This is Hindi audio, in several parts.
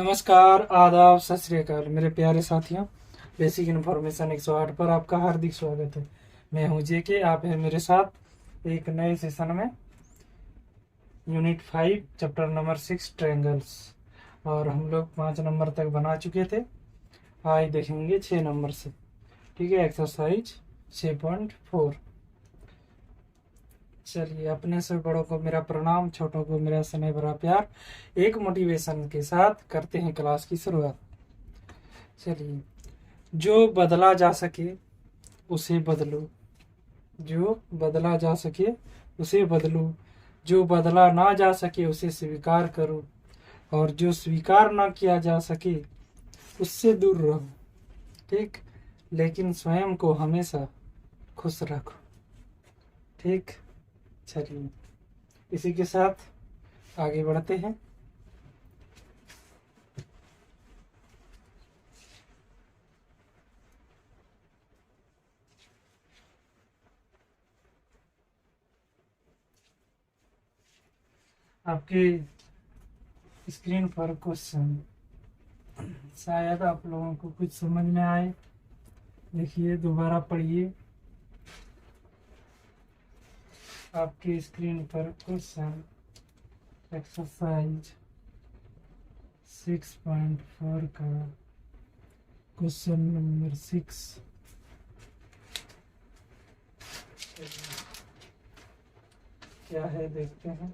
नमस्कार, आदाब, सत श्री अकाल मेरे प्यारे साथियों। बेसिक इन्फॉर्मेशन 108 पर आपका हार्दिक स्वागत है। मैं हूं जेके, आप हैं मेरे साथ एक नए सेशन में। यूनिट 5 चैप्टर नंबर 6 ट्रायंगल्स, और हम लोग 5 नंबर तक बना चुके थे। आज देखेंगे 6 नंबर से। ठीक है, एक्सरसाइज 6.4। चलिए, अपने से बड़ों को मेरा प्रणाम, छोटों को मेरा स्नेह भरा प्यार। एक मोटिवेशन के साथ करते हैं क्लास की शुरुआत। चलिए, जो बदला जा सके उसे बदलो, जो बदला जा सके उसे बदलो, जो बदला ना जा सके उसे स्वीकार करो, और जो स्वीकार ना किया जा सके उससे दूर रहो। ठीक, लेकिन स्वयं को हमेशा खुश रखो। ठीक, चलिए इसी के साथ आगे बढ़ते हैं। आपके स्क्रीन पर क्वेश्चन, शायद आप लोगों को कुछ समझ में आए। देखिए, दोबारा पढ़िए। आपके स्क्रीन पर क्वेश्चन एक्सरसाइज 6.4 का क्वेश्चन नंबर 6 क्या है, देखते हैं।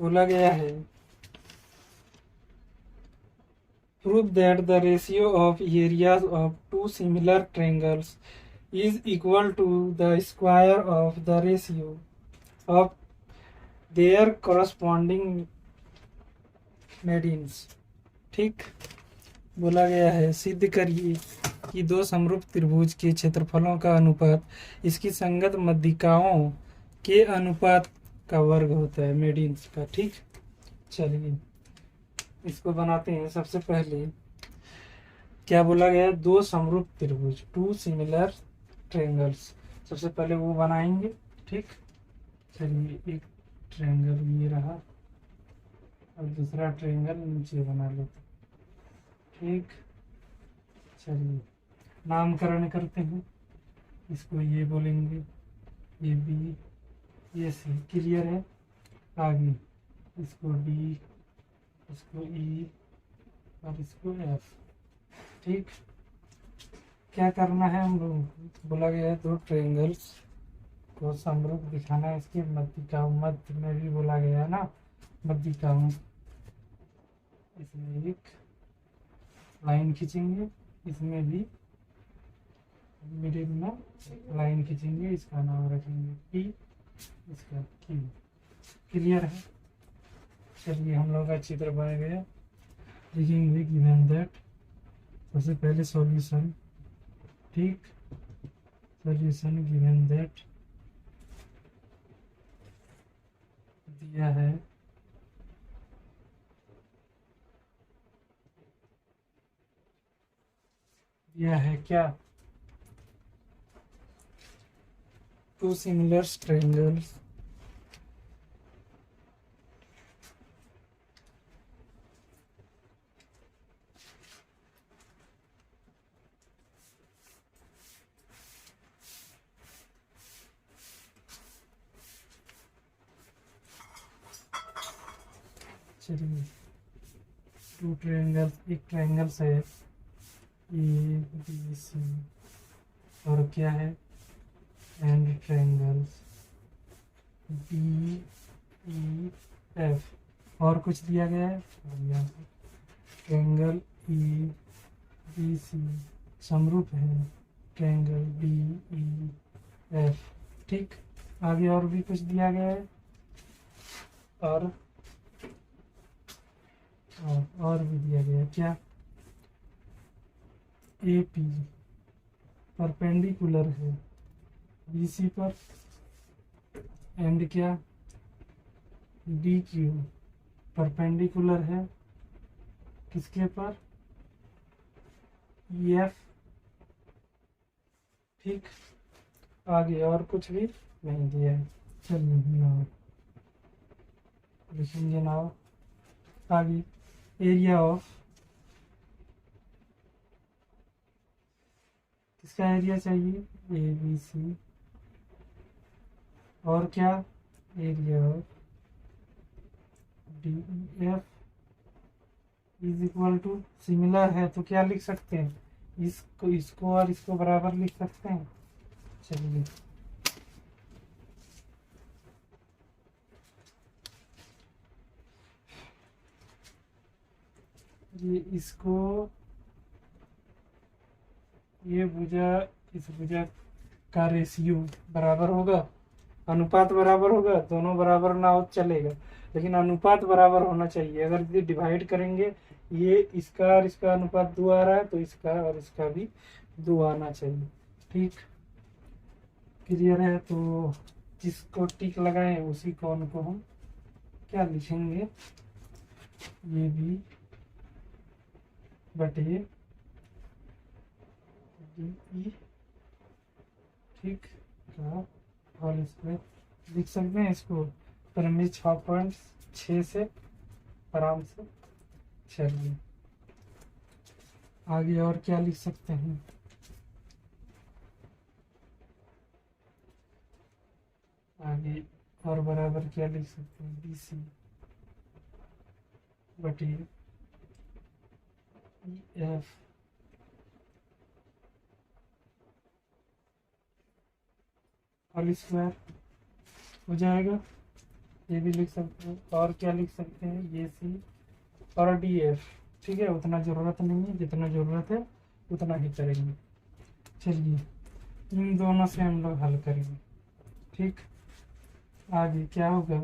बोला गया है, prove that the ratio of areas of two similar triangles is equal to the square of the ratio of their corresponding medians। ठीक, बोला गया है सिद्ध करिए कि दो समरूप त्रिभुज के क्षेत्रफलों का अनुपात इसकी संगत मध्यिकाओं के अनुपात का वर्ग होता है, मेडियंस का। ठीक, चलिए इसको बनाते हैं। सबसे पहले क्या बोला गया, दो समरूप त्रिभुज, टू सिमिलर ट्रायंगल्स। सबसे पहले वो बनाएंगे। ठीक, चलिए एक ट्रायंगल ये रहा और दूसरा ट्रायंगल नीचे बना लेते। ठीक, चलिए नामकरण करते हैं। इसको ये बोलेंगे, ये बी, ये सी। क्लियर है? आगे इसको डी, इसको ई और इसको एफ। ठीक, क्या करना है हम लोगों को? बोला गया है दो ट्रायंगल्स को समरूप दिखाना है, इसके मध्यिकाओं, मध्य में भी बोला गया है ना, मध्यिकाओं। इसमें एक लाइन खींचेंगे, इसमें भी मिडिल में लाइन खींचेंगे, इसका नाम रखेंगे पी, इसका क्यू। क्लियर है? चलिए हम लोग का चित्र बन गया। लिखेंगे गिवन दैट, सबसे पहले सॉल्यूशन। ठीक, सॉल्यूशन गिवन दैट दिया है क्या, टू सिमिलर ट्रायंगल्स चलिए टू ट्रायंगल, एक ट्रायंगल्स है ए बी सी, और क्या है, and triangles B E F. और कुछ दिया गया है, ट्रायंगल ए बी सी समरूप है ट्रायंगल बी ई एफ। ठीक, आगे और भी कुछ दिया गया है, और भी दिया गया है। क्या, ए पी परपेंडिकुलर है बी सी पर, एंड क्या, डी क्यू परपेंडिकुलर है किसके पर, ई एफ। ठीक, आगे और कुछ भी नहीं दिया है। चलिए नाव लिखेंगे, नाव। आगे एरिया ऑफ, किसका एरिया चाहिए, ए बी सी, और क्या, area of D E F is equal to, similar है तो क्या लिख सकते हैं, इसको और इसको बराबर लिख सकते हैं। चलिए ये इसको, ये भुजा इस भुजा का रेशियो बराबर होगा, अनुपात बराबर होगा, दोनों बराबर ना हो चलेगा, लेकिन अनुपात बराबर होना चाहिए। अगर ये डिवाइड करेंगे, ये इसका और इसका अनुपात 2 आ रहा है तो इसका और इसका भी 2 आना चाहिए। ठीक, क्लियर है। तो जिसको टिक लगाए उसी कोण को हम क्या लिखेंगे, ये भी बटे डी, ठीक, का होल स्क्वायर लिख सकते हैं इसको, परिमित 6.6 से आराम से। चलिए आगे और क्या लिख सकते हैं, आगे और बराबर क्या लिख सकते हैं, बी सी बटे एफ होल स्क्वायर हो जाएगा। ये भी लिख सकते हैं, और क्या लिख सकते हैं, ये सी और डी एफ। ठीक है, उतना ज़रूरत नहीं है, जितना ज़रूरत है उतना ही करेंगे। चलिए इन दोनों से हम लोग हल करेंगे। ठीक, आगे क्या होगा,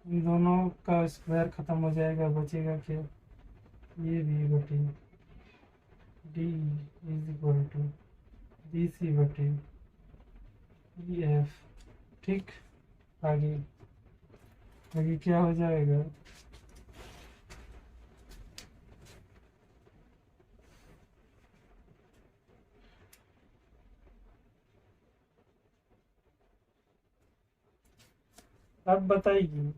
इन दोनों का स्क्वायर खत्म हो जाएगा, बचेगा क्या, ये भी बटे D is equal to B C बटे ई एफ। ठीक, आगे आगे क्या हो जाएगा, अब बताइए,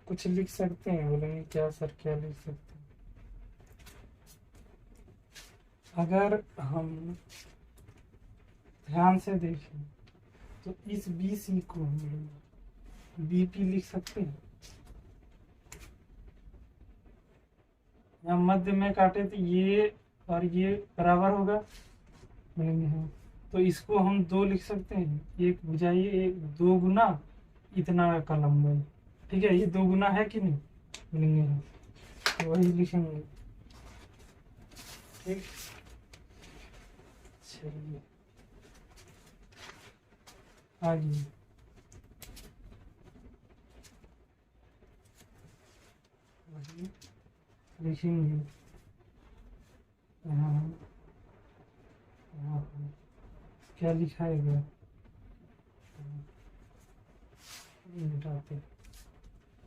कुछ लिख सकते हैं, बोलेंगे क्या सर क्या लिख सकते हैं। अगर हम ध्यान से देखें तो इस बी सी को हम लोग बी पी लिख सकते हैं, या मध्य में काटे तो ये और ये बराबर होगा, मिलेंगे हम, तो इसको हम 2 लिख सकते हैं, एक भुजा ये एक 2 गुना इतना का लंबाई। ठीक है, ये 2 गुना है कि नहीं, मिलेंगे हम, तो वही लिखेंगे। ठीक, चलिए आगे वही लिखेंगे, यहाँ यहाँ पर क्या लिखाएगा, मिटाते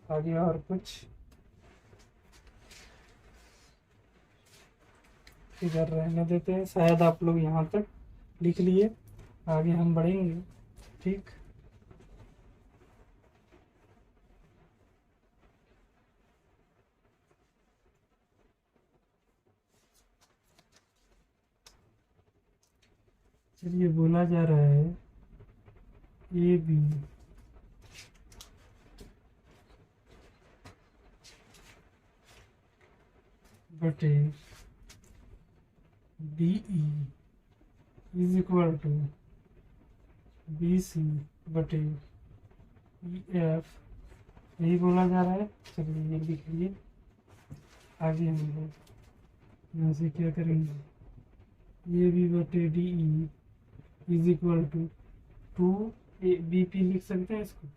आगे, और कुछ इधर रहने देते हैं, शायद आप लोग यहाँ तक लिख लिए, आगे हम बढ़ेंगे। ठीक, चलिए बोला जा रहा है ए बी बटे D E is equal to B C बटे ई एफ, यही बोला जा रहा है। चलिए ये लिख लिए, आगे हम लोग यहाँ से क्या करेंगे, ये भी बटे D E is equal to 2 B P लिख सकते हैं इसको,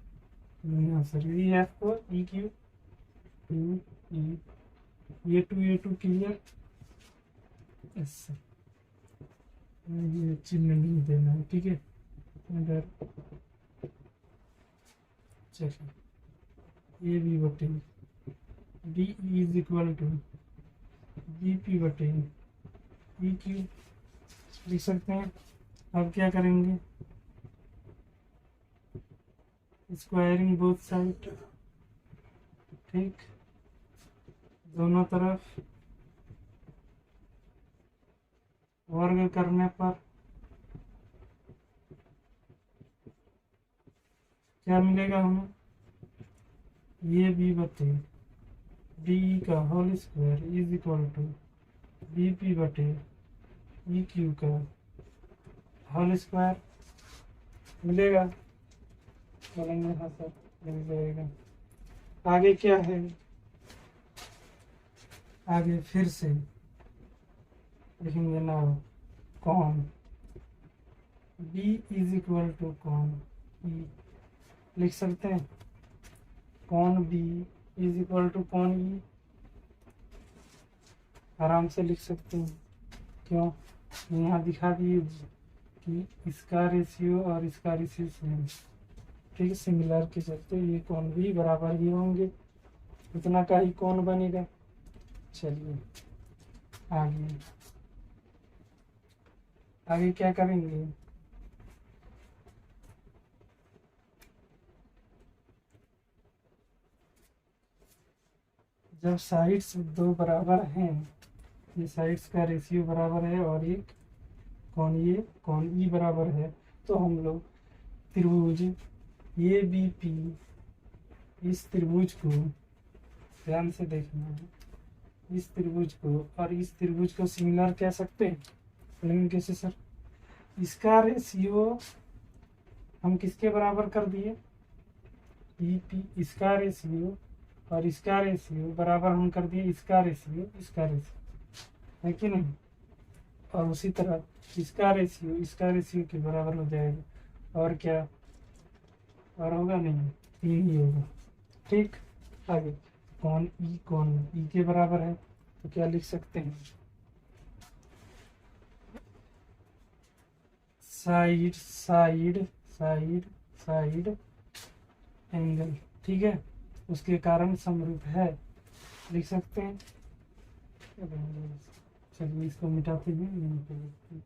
यहाँ सर ई एफ को ई क्यू 2 ई, ये 2 क्लियर, ऐसा ये चिन्ह नहीं देना है। ठीक है, अगर चलिए ये भी बटे D is equal to B P बटे ई क्यू लिख सकते हैं। अब क्या करेंगे, स्क्वायरिंग बोथ साइड, ठीक, दोनों तरफ वर्ग करने पर क्या मिलेगा हमें, ये बी बटे डी का whole square is equal to B P बटे ई क्यू का होल स्क्वायर मिलेगा। बोलेंगे हाँ सर मिल जाएगा। आगे क्या है, आगे फिर से लिखेंगे ना, कॉन बी इज इक्वल टू कॉन ई लिख सकते हैं, कॉन बी इज इक्वल टू कॉन ई आराम से लिख सकते हैं। क्यों, यहाँ दिखा दिए कि इसका रेशियो और इसका रेशियो सेम, ठीक, सिमिलर के चलते ये कौन भी बराबर ही होंगे, इतना का ही कौन बनेगा। चलिए आगे, आगे क्या करेंगे, जब साइड्स दो बराबर हैं, ये साइड्स का रेशियो बराबर है और एक कौन ये कौन ई बराबर है, तो हम लोग त्रिभुज ए बी पी, इस त्रिभुज को ध्यान से देखना है, इस त्रिभुज को और इस त्रिभुज को सिमिलर कह सकते हैं। लेकिन कैसे सर, इसका रेशियो हम किसके बराबर कर दिए, ई पी, इसका रेशियो और इसका रेशियो बराबर हम कर दिए इसका रेशियो इसका रेशियो, है कि नहीं। और उसी तरह इसका रेशियो के बराबर हो जाएगा, और क्या और होगा नहीं, 3 ही होगा, ठीक। आगे कौन ई के बराबर है, तो क्या लिख सकते हैं, side side side side angle, ठीक है, उसके कारण समरूप है, लिख सकते हैं। चलिए इसको मिटाते हैं, यहीं पे लिखते हैं।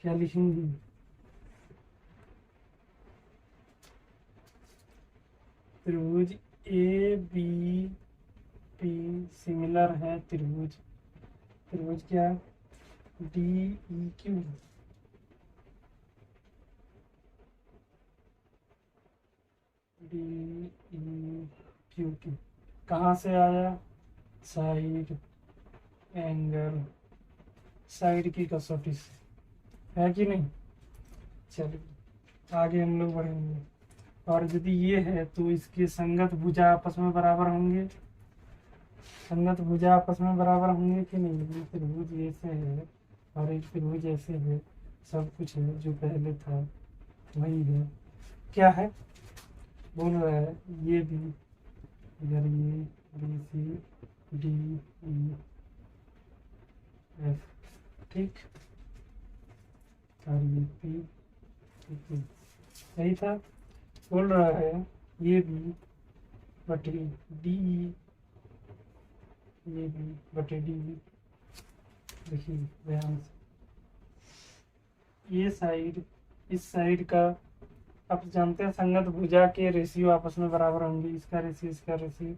क्या लिखेंगे, त्रिभुज ए बी पी सिमिलर है त्रिभुज, त्रिभुज क्या, D E Q, D E Q की कहाँ से आया, साइड एंगल, साइड की कसौटी से, है कि नहीं। चलिए आगे हम लोग बढ़ेंगे, और यदि ये है तो इसके संगत भुजा आपस में बराबर होंगे, संगत भुजा आपस में बराबर होंगे कि नहीं। त्रिभुज ऐसे है और एक त्रिभुज ऐसे है, सब कुछ है जो पहले था वही है, क्या है बोल रहा है, ये भी इधर ये B C D E F, ठीक, और ये पी यही था। बोल रहा है ये भी बटे डी, ये भी बटे डी, देखिए ध्यान से, ये साइड इस साइड का, आप जानते हैं संगत भुजा के रेशियो आपस में बराबर होंगे, इसका रेशियो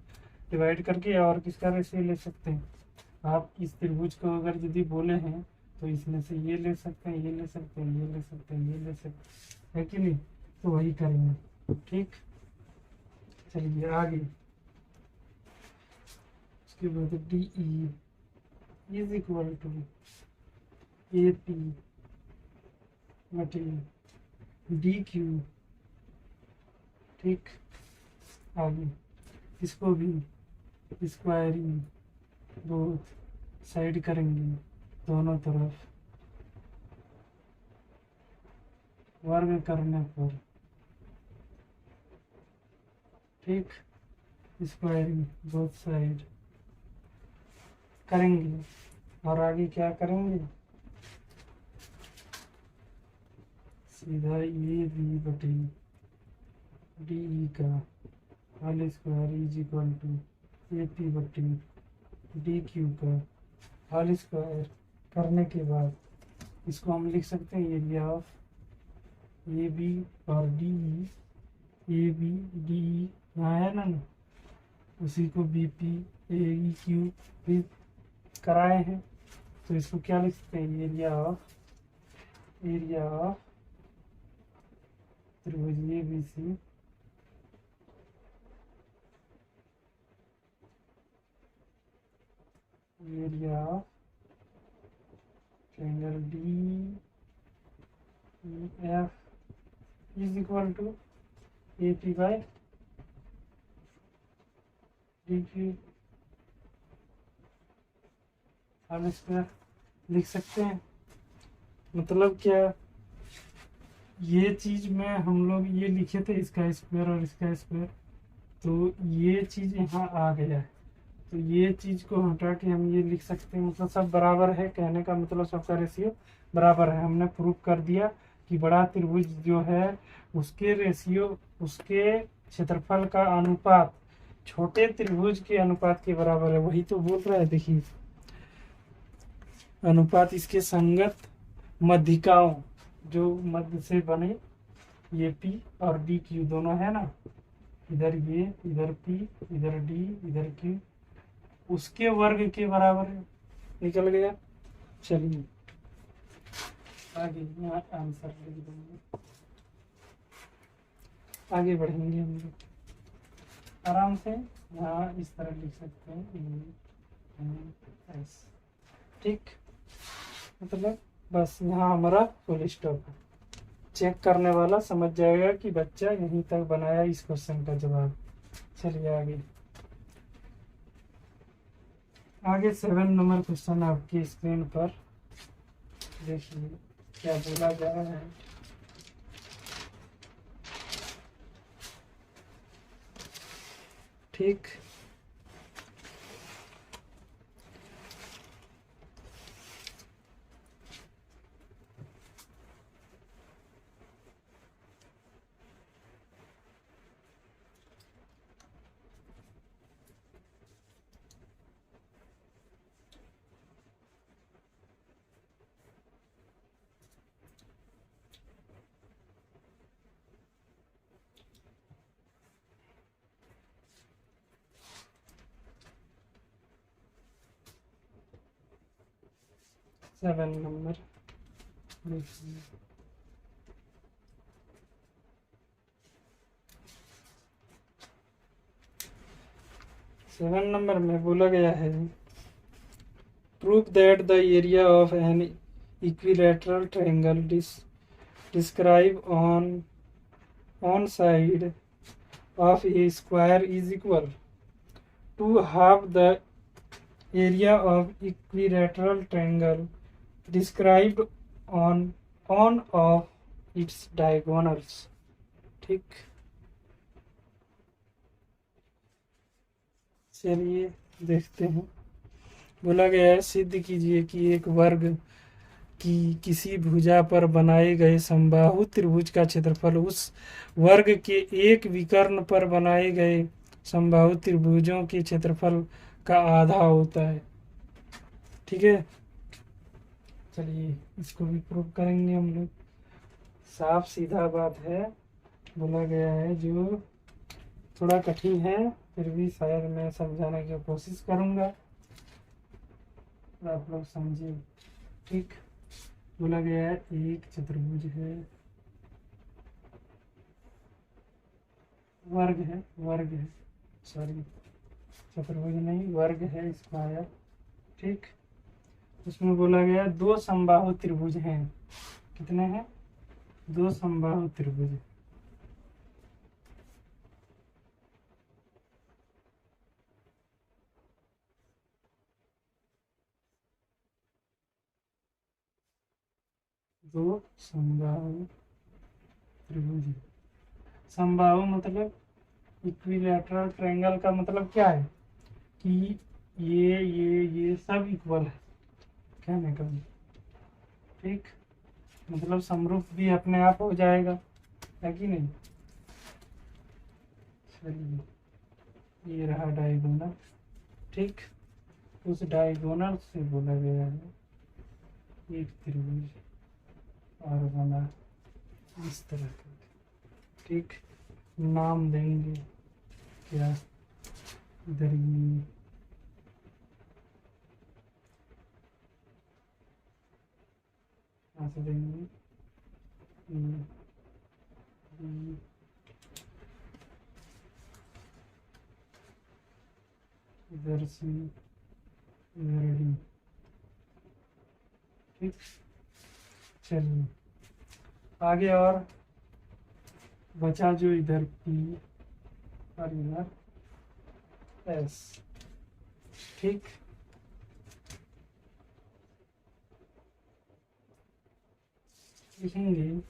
डिवाइड करके और किसका रेशियो ले सकते हैं आप, इस त्रिभुज को अगर यदि बोले हैं तो इसमें से ये ले सकते हैं, ये ले सकते हैं, ये ले सकते हैं, ये ले सकते हैं, है कि नहीं, तो वही करेंगे, ठीक। चलिए आगे, उसके बाद D E is equal to A P बटे डी क्यू, ठीक। आगे इसको भी स्क्वायरिंग बोथ साइड करेंगे, दोनों तरफ वर्ग करने पर, ठीक, स्क्वायरिंग बोथ साइड करेंगे, और आगे क्या करेंगे, सीधा ये बी बटे डी ई का whole square is equal to A P बटे डी क्यू का होल स्क्वायर करने के बाद इसको हम लिख सकते हैं एरिया ऑफ ए बी और डी, ए बी डी यहाँ है ना, उसी को B P A E Q भी कराए हैं। तो इसको क्या लिख सकते हैं, एरिया ऑफ त्रिभुज A B C, area of triangle D F is equal to A P by D Q. हम इसमें लिख सकते हैं, मतलब क्या, ये चीज में हम लोग ये लिखे थे इसका स्क्वायर और इसका स्क्वायर, तो ये चीज यहाँ आ गया है, तो ये चीज को हटा के हम ये लिख सकते हैं, मतलब सब बराबर है, कहने का मतलब सबका रेशियो बराबर है। हमने प्रूफ कर दिया कि बड़ा त्रिभुज जो है उसके रेशियो, उसके क्षेत्रफल का अनुपात छोटे त्रिभुज के अनुपात के बराबर है। वही तो बोल रहा है, देखिए अनुपात इसके संगत मध्यिकाओं जो मध्य से बने, ये P और D Q दोनों है ना, इधर ये, इधर P, इधर D, इधर Q, उसके वर्ग के बराबर है। निकल गया। चलिए आगे यहाँ आंसर लिख देंगे, आगे बढ़ेंगे हम लोग आराम से। यहाँ इस तरह लिख सकते हैं ऐसे, ठीक, मतलब बस यहाँ हमारा फुल स्टॉप है। चेक करने वाला समझ जाएगा कि बच्चा यहीं तक बनाया इस क्वेश्चन का जवाब। चलिए आगे, आगे 7 नंबर क्वेश्चन आपकी स्क्रीन पर देखिए क्या बोला जा रहा है। ठीक, सेवन नंबर देखिए, 7 नंबर में बोला गया है, prove that the area of an equilateral triangle describe on side of a square is equal to half the area of equilateral triangle described on of its diagonals. ठीक, चलिए देखते हैं। बोला गया है सिद्ध कीजिए कि एक वर्ग की किसी भुजा पर बनाए गए समबाहु त्रिभुज का क्षेत्रफल उस वर्ग के एक विकर्ण पर बनाए गए समबाहु त्रिभुजों के क्षेत्रफल का आधा होता है। ठीक है, चलिए इसको भी प्रूव करेंगे हम लोग। साफ सीधा बात है, बोला गया है जो थोड़ा कठिन है, फिर भी शायद मैं समझाने की कोशिश करूंगा, आप लोग समझिए। ठीक, बोला गया है एक चतुर्भुज है, वर्ग है, सॉरी चतुर्भुज नहीं, वर्ग है स्क्वायर। ठीक, उसमें बोला गया दो समबाहु त्रिभुज हैं। कितने हैं? दो समबाहु त्रिभुज। दो समबाहु त्रिभुज। समबाहु मतलब इक्विलैटरल ट्रायंगल का मतलब क्या है कि ये सब इक्वल है, कहने का। ठीक, मतलब समरूप भी अपने आप हो जाएगा, है कि नहीं। चलिए ये रहा डायगोनल। ठीक, उस डायगोनल से बोला गया है एक त्रिभुज और बना इस तरह का। ठीक, नाम देंगे क्या, इधर ये यहाँ से देंगे ये, ये, इधर से इधर डी। ठीक, चलिए आगे। और बचा जो इधर पी और इधर एस। ठीक, लिखेंगे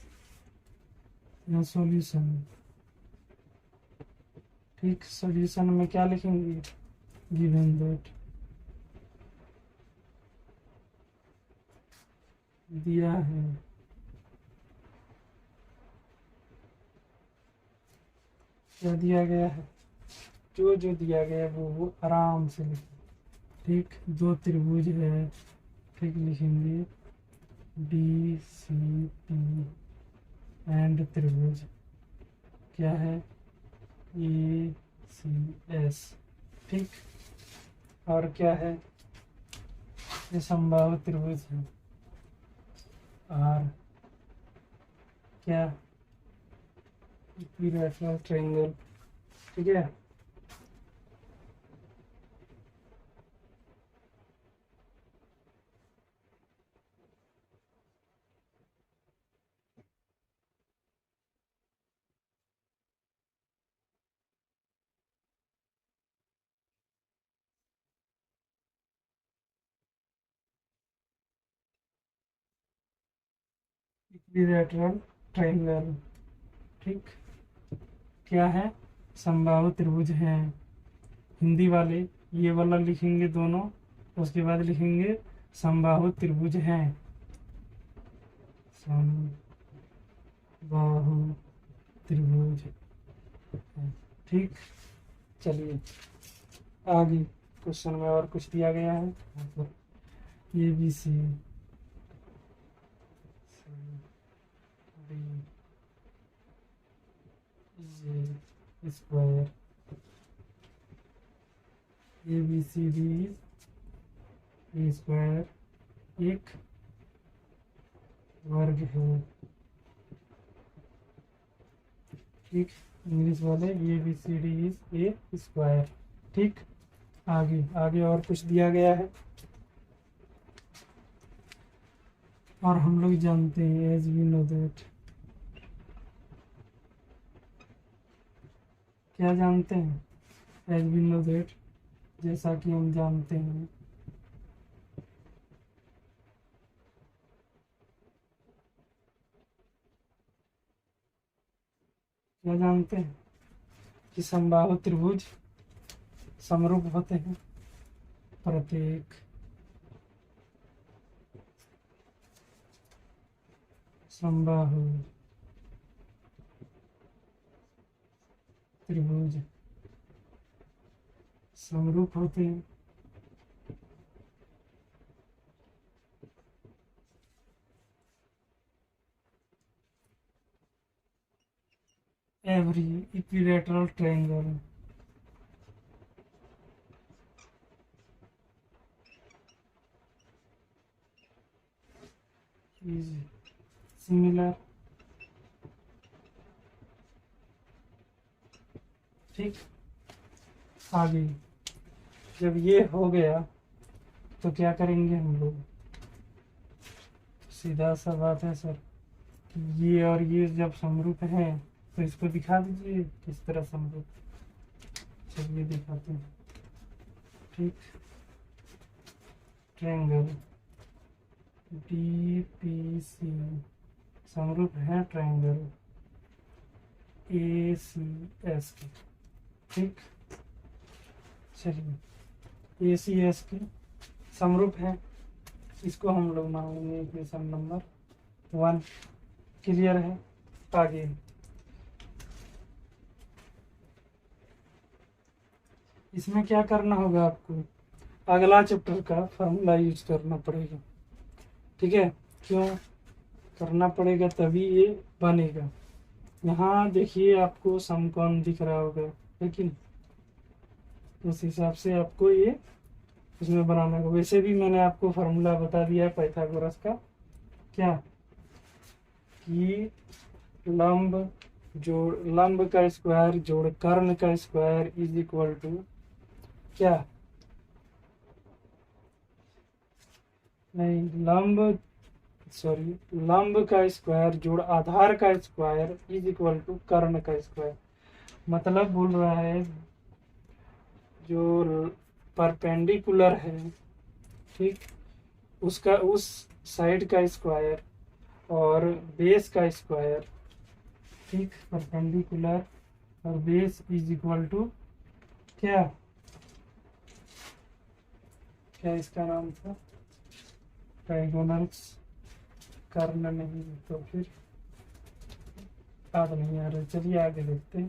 यहाँ सॉल्यूशन। ठीक, सॉल्यूशन में क्या लिखेंगे, गिवन दैट दिया है क्या दिया गया है, जो जो दिया गया है वो आराम से लिखें। ठीक, दो त्रिभुज है। ठीक, लिखेंगे बी सी टी एंड त्रिभुज क्या है, ए सी एस। ठीक, और क्या है, ये समबाहु त्रिभुज है आर क्या, इक्विलैटरल ट्रायंगल। ठीक है, इक्विलैटरल ट्रायंगल। ठीक, क्या है, समबाहु त्रिभुज है। हिंदी वाले ये वाला लिखेंगे दोनों, उसके बाद लिखेंगे समबाहु त्रिभुज हैं, समबाहु त्रिभुज हैं। ठीक, चलिए आगे क्वेश्चन में और कुछ दिया गया है, A B C D square, A B C D A square एक वर्ग है। ठीक, इंग्लिश वाले A B C D is a square. ठीक, आगे आगे और कुछ दिया गया है, और हम लोग जानते हैं एज वी नो दैट, क्या जानते हैं, एज वी नो दैट, जैसा कि हम जानते हैं। क्या जानते हैं कि समबाहु त्रिभुज समरूप होते हैं, प्रत्येक समबाहु त्रिभुज समरूप होते हैं। Every equilateral triangle is similar. ठीक, आगे जब ये हो गया तो क्या करेंगे हम लोग, सीधा सा बात है सर, ये और ये जब समरूप है तो इसको दिखा दीजिए किस तरह समरूप। चलिए दिखाते हैं। ठीक, ट्रायंगल डी पी सी समरूप है ट्रायंगल ए सी एस की। ठीक, चलिए ए सी एस की समरूप है, इसको हम लोग मान लेंगे इक्वेशन नंबर 1। क्लियर है, आगे इसमें क्या करना होगा, आपको अगला चैप्टर का फॉर्मूला यूज करना पड़ेगा। ठीक है, क्यों, करना पड़ेगा तभी ये बनेगा। यहाँ देखिए आपको समकोण दिख रहा होगा, लेकिन उस हिसाब से आपको ये इसमें बनाना होगा। वैसे भी मैंने आपको फार्मूला बता दिया है पाइथागोरस का, क्या कि लंब जोड़ लंब का स्क्वायर जोड़ कर्ण का स्क्वायर इज इक्वल टू क्या, नहीं लंब, सॉरी, लंब का स्क्वायर जोड़ आधार का स्क्वायर इज इक्वल टू कर्ण का स्क्वायर। मतलब बोल रहा है जो परपेंडिकुलर है, ठीक, उसका उस साइड का स्क्वायर और बेस का स्क्वायर, ठीक, परपेंडिकुलर और बेस इज इक्वल टू क्या, क्या इसका नाम था, ट्राइगोनल्स, कर्ण नहीं तो फिर याद नहीं आ रहा। चलिए आगे देखते हैं।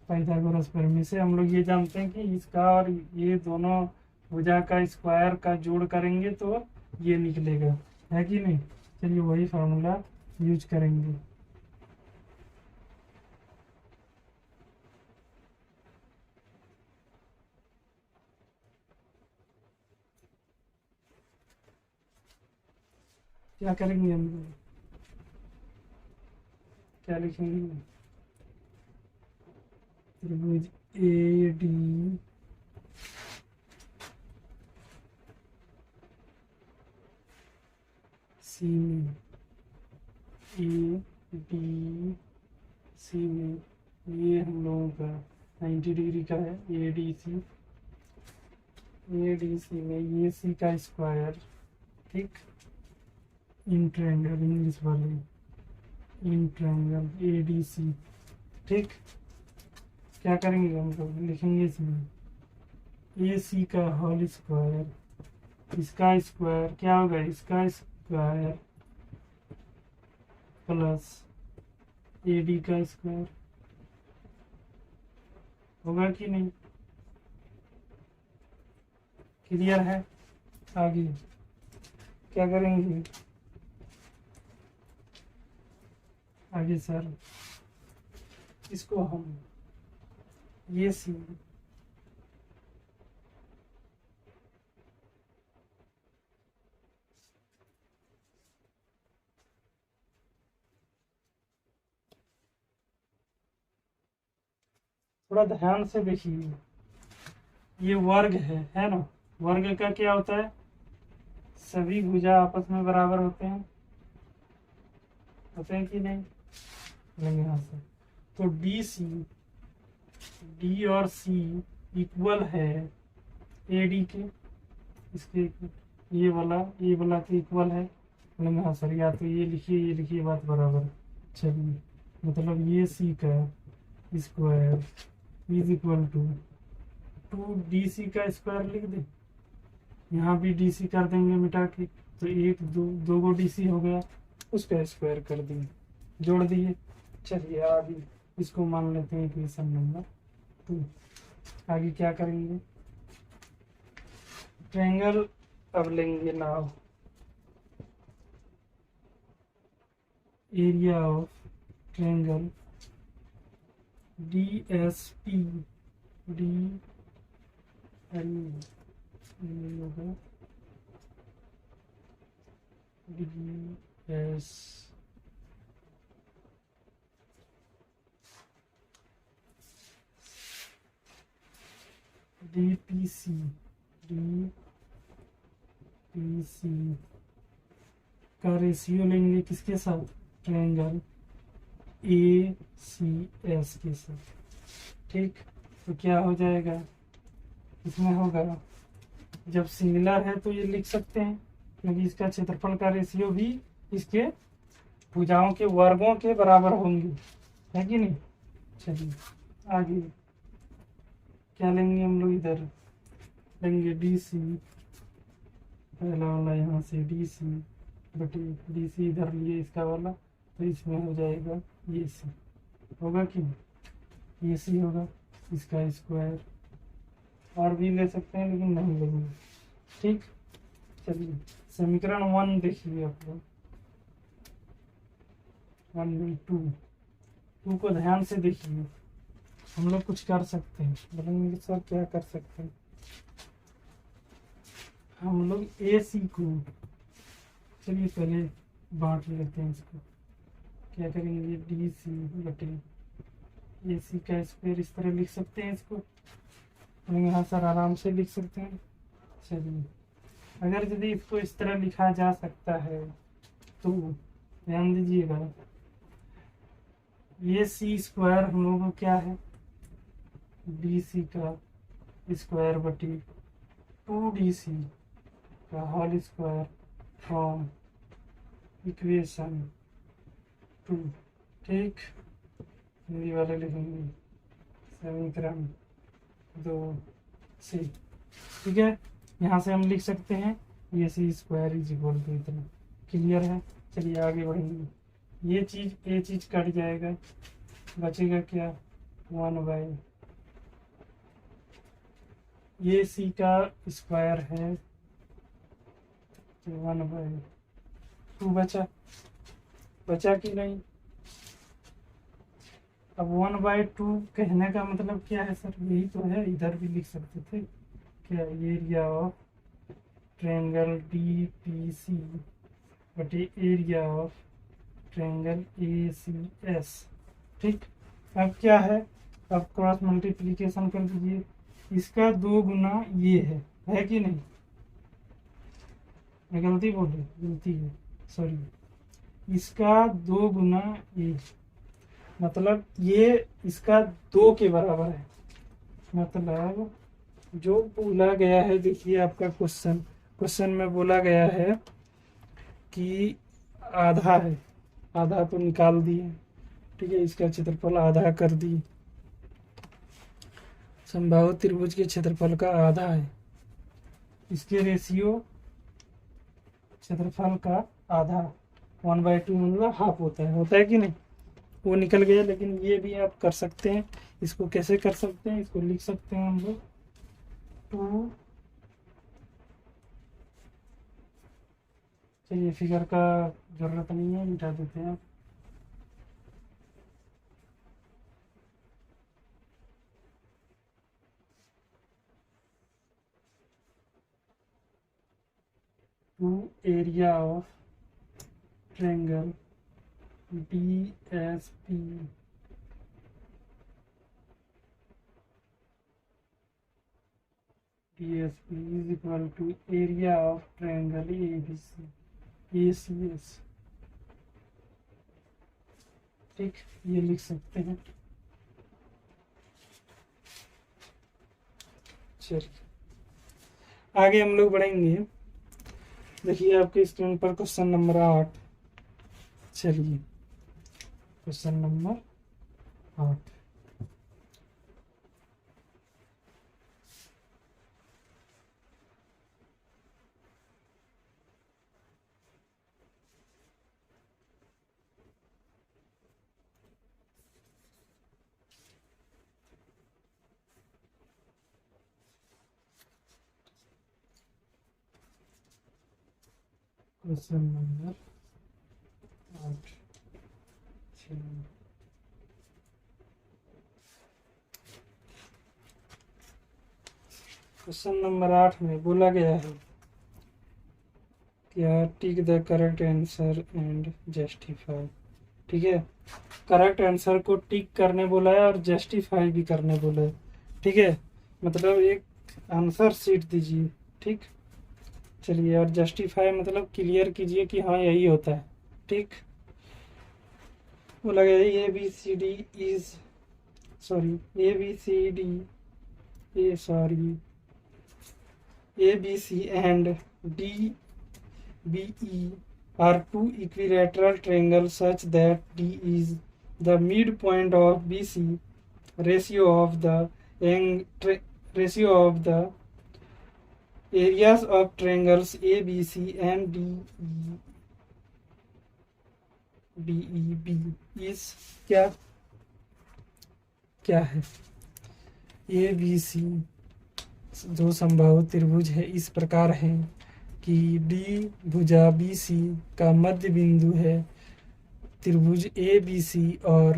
पाइथागोरस प्रमेय से हम लोग ये जानते हैं कि इसका और ये दोनों भुजा का स्क्वायर का जोड़ करेंगे तो ये निकलेगा, है कि नहीं। चलिए वही फार्मूला यूज करेंगे। क्या करेंगे हम लोग, क्या लिखेंगे, त्रिभुज ए डी सी में, ए डी सी में, ये हम लोगों का 90 डिग्री का है, A D C, A D C में ये सी का स्क्वायर, ठीक, इन ट्रायंगल, इंग्लिश वाले in triangle A D C, ठीक। क्या करेंगे हम लोग, लिखेंगे इसमें ए सी का होल स्क्वायर, इसका स्क्वायर क्या होगा, इसका स्क्वायर प्लस ए डी का स्क्वायर, होगा कि नहीं, क्लियर है। आगे क्या करेंगे, आगे सर इसको हम ये सी थोड़ा ध्यान से देखिए, ये वर्ग है ना, वर्ग का क्या होता है, सभी भुजा आपस में बराबर होते हैं कि नहीं, लेंगे यहाँ से। तो डी सी, डी और सी इक्वल है ए डी के, इसके ये वाला के इक्वल है, लेंगे हाँ सर, या तो ये लिखिए बात बराबर। चलिए मतलब ये सी का square is equal to 2 D C का स्क्वायर लिख दे, यहाँ भी डी सी कर देंगे मिटा के, तो एक दो गो डी सी हो गया, उसका स्क्वायर कर दिए, जोड़ दिए। चलिए आगे इसको मान लेते हैं इक्वेशन नंबर 2। आगे क्या करेंगे, ट्रायंगल अब लेंगे now, area of triangle D S P, D L होगा D S D P C, D P C का रेशियो लेंगे किसके साथ, ट्रायंगल ए सी एस के साथ, ठीक। तो क्या हो जाएगा, इसमें होगा, जब सिमिलर है तो ये लिख सकते हैं क्योंकि इसका क्षेत्रफल का रेशियो भी इसके भुजाओं के वर्गों के बराबर होंगे, है कि नहीं। चलिए आगे क्या लेंगे हम लोग, इधर लेंगे डी सी, पहला वाला यहाँ से डी सी बटे डी सी इधर लिए इसका वाला, तो इसमें हो जाएगा ये सी, होगा कि नहीं, ये सी होगा, इसका स्क्वायर, और भी ले सकते हैं लेकिन नहीं लेंगे, ठीक। चलिए समीकरण 1 देखिए आप लोग, 1/2। टू को ध्यान से देखिए, हम लोग कुछ कर सकते हैं, बोलेंगे सर क्या कर सकते हैं। हम लोग ए सी को, चलिए पहले बांट लेते हैं इसको। क्या करेंगे, डी सी बटे ए सी का स्क्वायर, इस तरह लिख सकते हैं इसको। हम यहाँ सर आराम से लिख सकते हैं। चलिए, अगर यदि इसको इस तरह लिखा जा सकता है तो ध्यान दीजिएगा, ये सी स्क्वायर हम लोगों को क्या है, डी सी का स्क्वायर बटी 2DC का होल स्क्वायर फ्रॉम इक्वेशन 2। ठीक, हिंदी वाले लिखेंगे समीकरण 2 से। ठीक है, यहाँ से हम लिख सकते हैं ये सी स्क्वायर इज इक्वल टू इतना। क्लियर है, चलिए आगे बढ़ेंगे। ये चीज़ कट जाएगा, बचेगा क्या, 1/, ये सी का स्क्वायर है 1/2 बचा कि नहीं। अब 1/2 कहने का मतलब क्या है सर, यही तो है, इधर भी लिख सकते थे क्या, एरिया ऑफ ट्रायंगल DPC बटे एरिया ऑफ ट्रायंगल ACS। ठीक, अब क्या है, अब क्रॉस मल्टीप्लिकेशन कर दीजिए, इसका 2 गुना ये है कि नहीं। मैं गलती बोली, गलती है, सॉरी, इसका 2 गुना ये, मतलब ये इसका 2 के बराबर है। मतलब जो बोला गया है, देखिए आपका क्वेश्चन में बोला गया है कि आधा है, आधा तो निकाल दिए। ठीक है, इसका क्षेत्रफल आधा कर दिए, समबाहु त्रिभुज के क्षेत्रफल का आधा है, इसके रेशियो क्षेत्रफल का आधा 1/2 मतलब हाफ होता है कि नहीं, वो निकल गया। लेकिन ये भी आप कर सकते हैं, इसको कैसे कर सकते हैं, इसको लिख सकते हैं हम लोग 2, चलिए फिगर का जरूरत नहीं है, मिटा देते हैं। 2 area of triangle DSP is equal to area of triangle ACS। ठीक, ये लिख सकते हैं। चलिए आगे हम लोग बढ़ेंगे। देखिए आपके स्क्रीन पर क्वेश्चन नंबर 8। चलिए question number 8, question number 8। Question number 8 में बोला गया है क्या, tick the correct answer and justify. ठीक है, करेक्ट आंसर को टिक करने बोला है और जस्टिफाई भी करने बोला है। ठीक है, मतलब एक आंसर सीट दीजिए। ठीक, चलिए, और जस्टिफाई मतलब क्लियर कीजिए कि हाँ यही होता है। ठीक, बोला गया A B C D A B C and D B E are two equilateral triangles such that D is the midpoint of BC. Ratio of the areas of triangles ABC and DEB is क्या है। ABC जो समबाहु त्रिभुज है इस प्रकार है कि डी भुजा BC का मध्य बिंदु है त्रिभुज ए बी सी और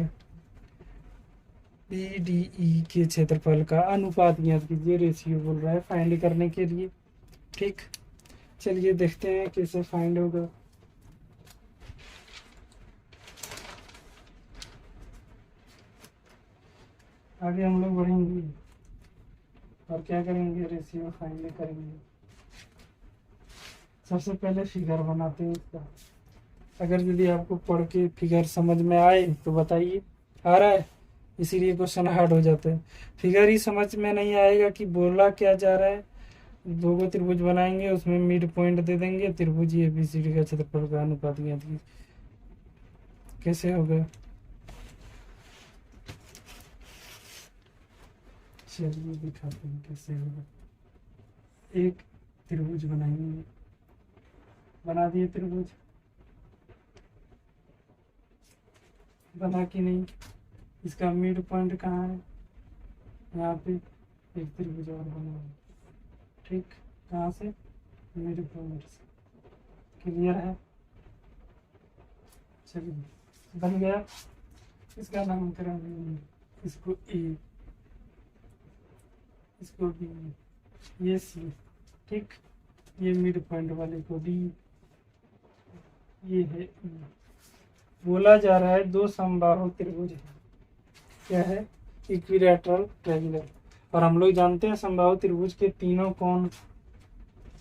बी डी ई के क्षेत्रफल का अनुपात ज्ञात कीजिए। रेशियो बोल रहा है फाइंड करने के लिए। ठीक, चलिए देखते हैं कैसे फाइंड होगा। आगे हम लोग बढ़ेंगे और क्या करेंगे, रेशियो फाइंड करेंगे। सबसे पहले फिगर बनाते हैं इसका। अगर यदि आपको पढ़ के फिगर समझ में आए तो बताइए, आ रहा है? इसीलिए क्वेश्चन हार्ड हो जाते हैं। फिगर ही समझ में नहीं आएगा कि बोला क्या जा रहा है। दो गो त्रिभुज बनाएंगे, उसमें मिड पॉइंट दे देंगे, त्रिभुज ए बी सी डी का क्षेत्रफल का अनुपात ज्ञात कीजिए। कैसे होगा? चलिए दिखाते हैं कैसे होगा। एक त्रिभुज बनाएंगे, बना दिए त्रिभुज, बना कि नहीं? इसका मिड पॉइंट कहाँ है? यहाँ पे एक त्रिभुज और बना। ठीक, कहाँ से? मिड पॉइंट से। क्लियर है? चलिए बन गया। इसका नामकरण, इसको ए, इसको बी, ये सी। ठीक, ये मिड पॉइंट वाले को डी, ये है ई। बोला जा रहा है दो समबाहु त्रिभुज है। क्या है? Equilateral triangle. और हम लोग जानते हैं समबाहु त्रिभुज के तीनों कोण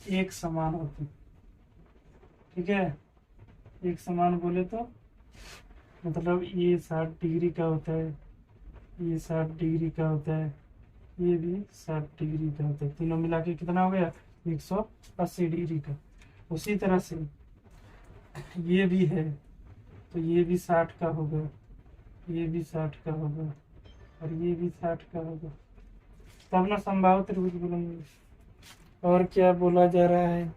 एक समान होते हैं। ठीक है, एक समान बोले तो मतलब ये 60 डिग्री का होता है, ये 60 डिग्री का होता है, ये भी 60 डिग्री का होता है। तीनों मिला के कितना हो गया? 180 डिग्री का। उसी तरह से ये भी है, तो ये भी 60 का होगा, ये भी 60 का होगा, और ये भी 60 का होगा। तब ना समबाहु त्रिभुज बोलेंगे। और क्या बोला जा रहा है?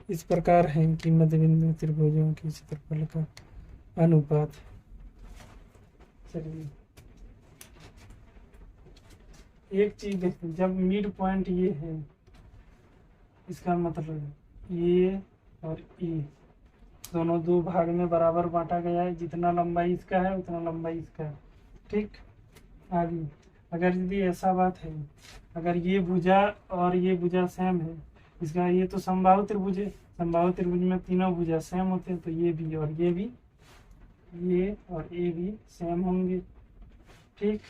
इस प्रकार है कि मध्यबिंदु त्रिभुजों के क्षेत्रफल का अनुपात। चलिए एक चीज देखते, जब मिड पॉइंट ये है, इसका मतलब ये और ये दोनों दो भाग में बराबर बांटा गया है। जितना लंबाई इसका है उतना लंबाई इसका है। ठीक, आगे अगर यदि ऐसा बात है, अगर ये भुजा और ये भुजा सेम है, इसका ये तो समबाहु त्रिभुज है। समबाहु त्रिभुज में तीनों भुजा सेम होते हैं, तो ये भी और ये भी, ये और ये भी सेम होंगे। ठीक,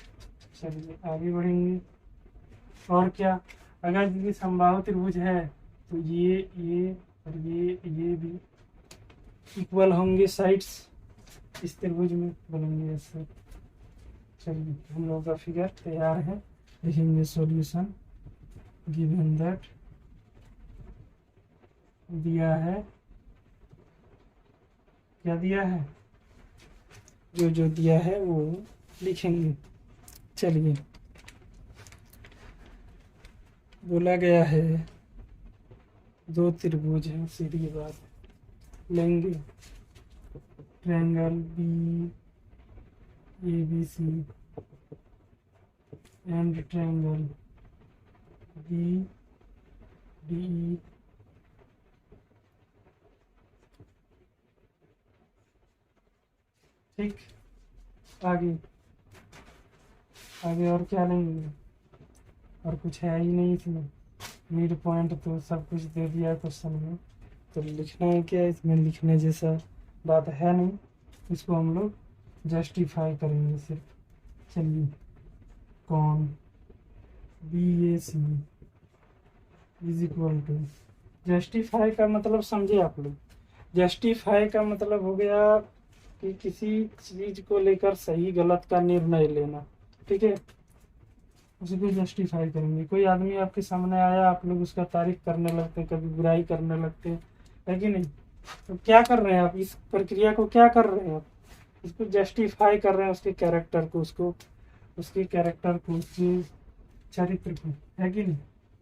चलिए आगे बढ़ेंगे। और क्या, अगर यदि समबाहु त्रिभुज है तो ये और ये भी इक्वल होंगे साइड्स इस त्रिभुज में, बनेंगे ऐसे। चलिए हम लोगों का फिगर तैयार है, लिखेंगे सॉल्यूशन। गिवन दैट दिया है, क्या दिया है? जो जो दिया है वो लिखेंगे। चलिए बोला गया है दो त्रिभुज हैं, सीधी बात लेंगे। Triangle B A B C and triangle B D E. ठीक, आगे आगे और क्या लेंगे? और कुछ है ही नहीं इसमें। मिड पॉइंट तो सब कुछ दे दिया क्वेश्चन में, तो लिखना है क्या? इसमें लिखने जैसा बात है नहीं, इसको हम लोग जस्टिफाई करेंगे सिर्फ। चलिए कौन B A C is equal to, justify का मतलब समझे आप लोग? जस्टिफाई का मतलब हो गया कि किसी चीज को लेकर सही गलत का निर्णय लेना। ठीक है, उसी को जस्टिफाई करेंगे। कोई आदमी आपके सामने आया, आप लोग उसका तारीफ करने लगते, कभी बुराई करने लगते, है कि नहीं? तो क्या कर रहे हैं आप? इस प्रक्रिया को क्या कर रहे हैं आप? इसको जस्टिफाई कर रहे हैं, उसके कैरेक्टर को, उसके कैरेक्टर को, उसके चरित्र को, है कि नहीं?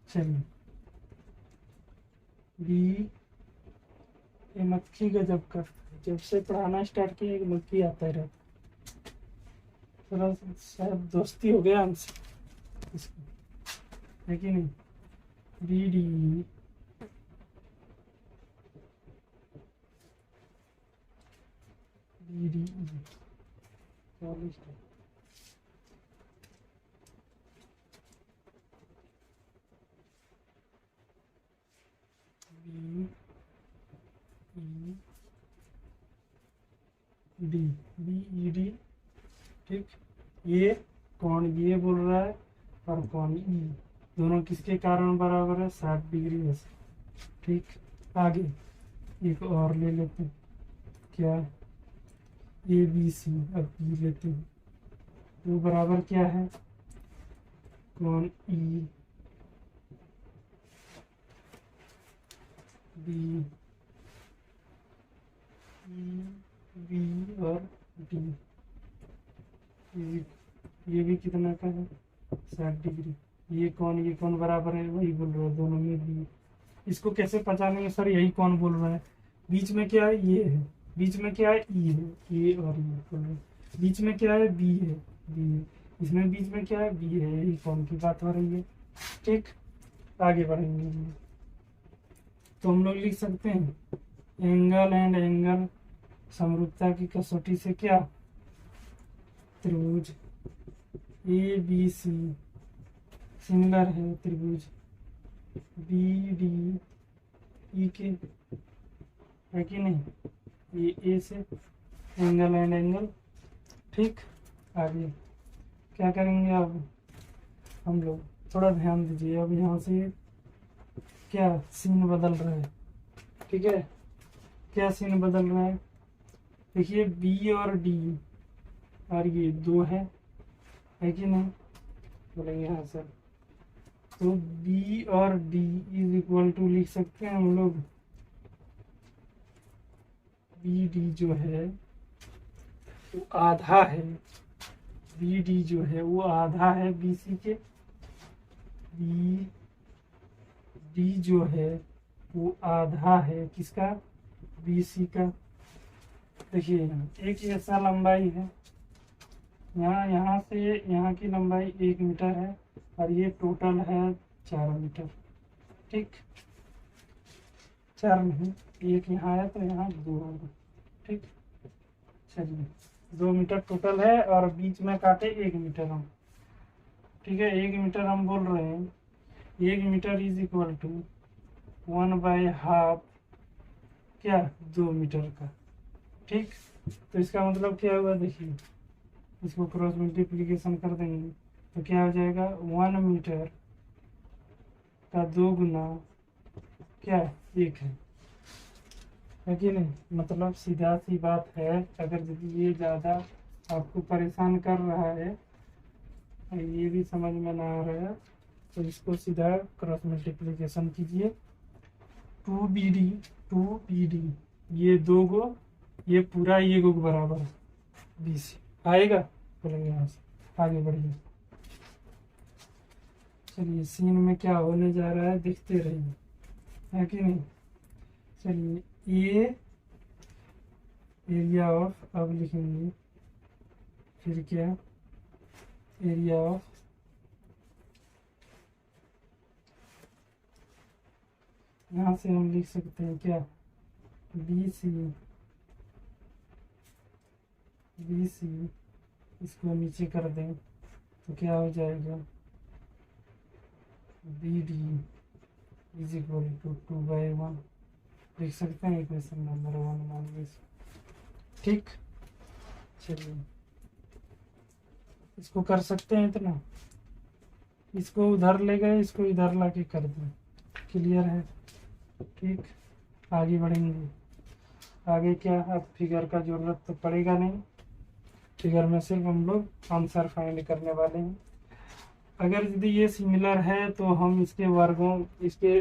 चलिए बी, ये मक्खी गजब का, जब से पढ़ाना स्टार्ट किया एक मक्खी आता ही रहता। थोड़ा शायद दोस्ती हो गया हमसे इसको, है कि नहीं? B D B D E 40 B E D B E D. ठीक, ये कौन ये बोल रहा है और कौन ई, दोनों किसके कारण बराबर है? 60 डिग्री है। ठीक, आगे एक और ले लेते हैं, क्या? A B C. अब ई लेते हैं, वो बराबर क्या है? कौन ई बी बी और डी। ये भी कितना का है? 60 डिग्री। ये कौन बराबर है? वही बोल रहा है, दोनों में बी। इसको कैसे पहचानेंगे सर? यही कौन बोल रहा है? बीच में क्या है? ये है। बीच में क्या है? ई है। ये और ये बोल रहे हैं। बीच में क्या है? बी है। बी है। इसमें बीच में क्या है? बी है। यही कौन की बात हो रही है। ठीक, आगे बढ़ेंगे तो हम लोग लिख सकते हैं एंगल एंड एंगल समरूपता की कसौटी से क्या? त्रिभुज ए बी सी सिमिलर है त्रिभुज बी डी ई के, है कि नहीं? ये ए से एंगल एंड एंगल। ठीक, आगे क्या करेंगे? अब हम लोग थोड़ा ध्यान दीजिए। अब यहाँ से क्या सीन बदल रहा है? ठीक है, क्या सीन बदल रहा है? देखिए बी और डी और ये दो है कि नहीं? बोलेंगे हाँ सर। तो बी और डी इज इक्वल टू लिख सकते हैं हम लोग, बी डी जो है वो आधा है। बी डी जो है वो आधा है बी सी के। बी डी जो है वो आधा है किसका? बी सी का। देखिए एक ऐसा लंबाई है, यहाँ से यहाँ की लंबाई 1 मीटर है और ये टोटल है 4 मीटर। ठीक, 4 नहीं, एक यहाँ है तो यहाँ 2 होगा। ठीक, चलिए 2 मीटर टोटल है और बीच में काटे 1 मीटर हम। ठीक है, 1 मीटर हम बोल रहे हैं। 1 मीटर इज इक्वल टू 1/2 क्या? 2 मीटर का। ठीक, तो इसका मतलब क्या हुआ? देखिए इसको क्रॉस मल्टीप्लीकेशन कर देंगे तो क्या हो जाएगा? 1 मीटर का 2 गुना क्या? 1 है कि नहीं? मतलब सीधा सी बात है। अगर यदि ये ज़्यादा आपको परेशान कर रहा है, ये भी समझ में ना आ रहा है, तो इसको सीधा क्रॉस मल्टीप्लीकेशन कीजिए। 2BD ये 2 गो, ये पूरा ये गो बराबर 20 आएगा। बोलेंगे यहाँ से आगे बढ़िए। चलिए सीन में क्या होने जा रहा है देखते रहिए, है कि नहीं? चलिए ये एरिया ऑफ, अब लिखेंगे फिर क्या? एरिया ऑफ यहाँ से हम लिख सकते हैं क्या? BC इसको नीचे कर दें तो क्या हो जाएगा? BD इज इक्वल टू 2/1 लिख सकते हैं इक्वेशन नंबर 1 मान लीजिए। ठीक, चलिए इसको कर सकते हैं इतना, इसको उधर ले गए, इसको इधर ला के कर दें। क्लियर है? ठीक, आगे बढ़ेंगे। आगे क्या? अब फिगर का जरूरत तो पड़ेगा नहीं, फिगर में सिर्फ हम लोग आंसर फाइंड करने वाले हैं। अगर यदि ये सिमिलर है तो हम इसके वर्गों, इसके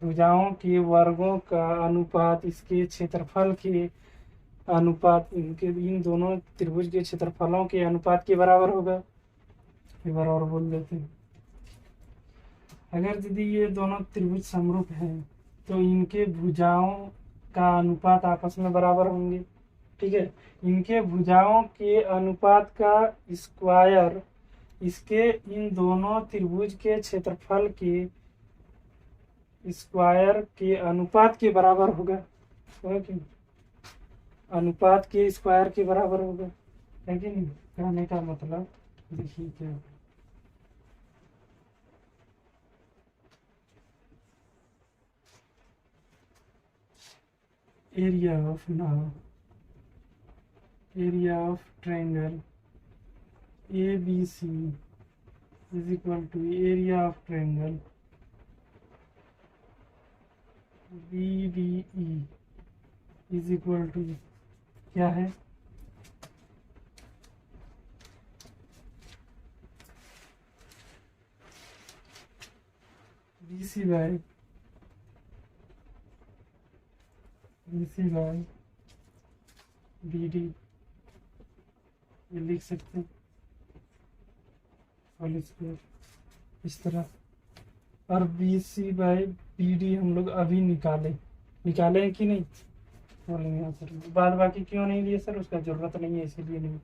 भुजाओं के वर्गों का अनुपात इसके क्षेत्रफल के अनुपात, इनके इन दोनों त्रिभुज के क्षेत्रफलों के अनुपात के बराबर होगा। एक बार और बोल देते हैं, अगर यदि ये दोनों त्रिभुज समरूप हैं तो इनके भुजाओं का अनुपात आपस में बराबर होंगे। ठीक है, इनके भुजाओं के अनुपात का स्क्वायर इसके इन दोनों त्रिभुज के क्षेत्रफल के स्क्वायर के अनुपात के बराबर होगा। कि अनुपात के स्क्वायर के बराबर होगा, है कि नहीं। कहने का मतलब देखिए क्या, area of triangle A B C is equal to area of triangle B D E is equal to क्या है, B C by B D, ये लिख सकते हैं होल स्क्वायर इस तरह। और B C by B D हम लोग अभी निकाले हैं कि नहीं, बोलेंगे हाँ सर। बाद बाकी क्यों नहीं लिए सर, उसका जरूरत नहीं है इसीलिए नहीं।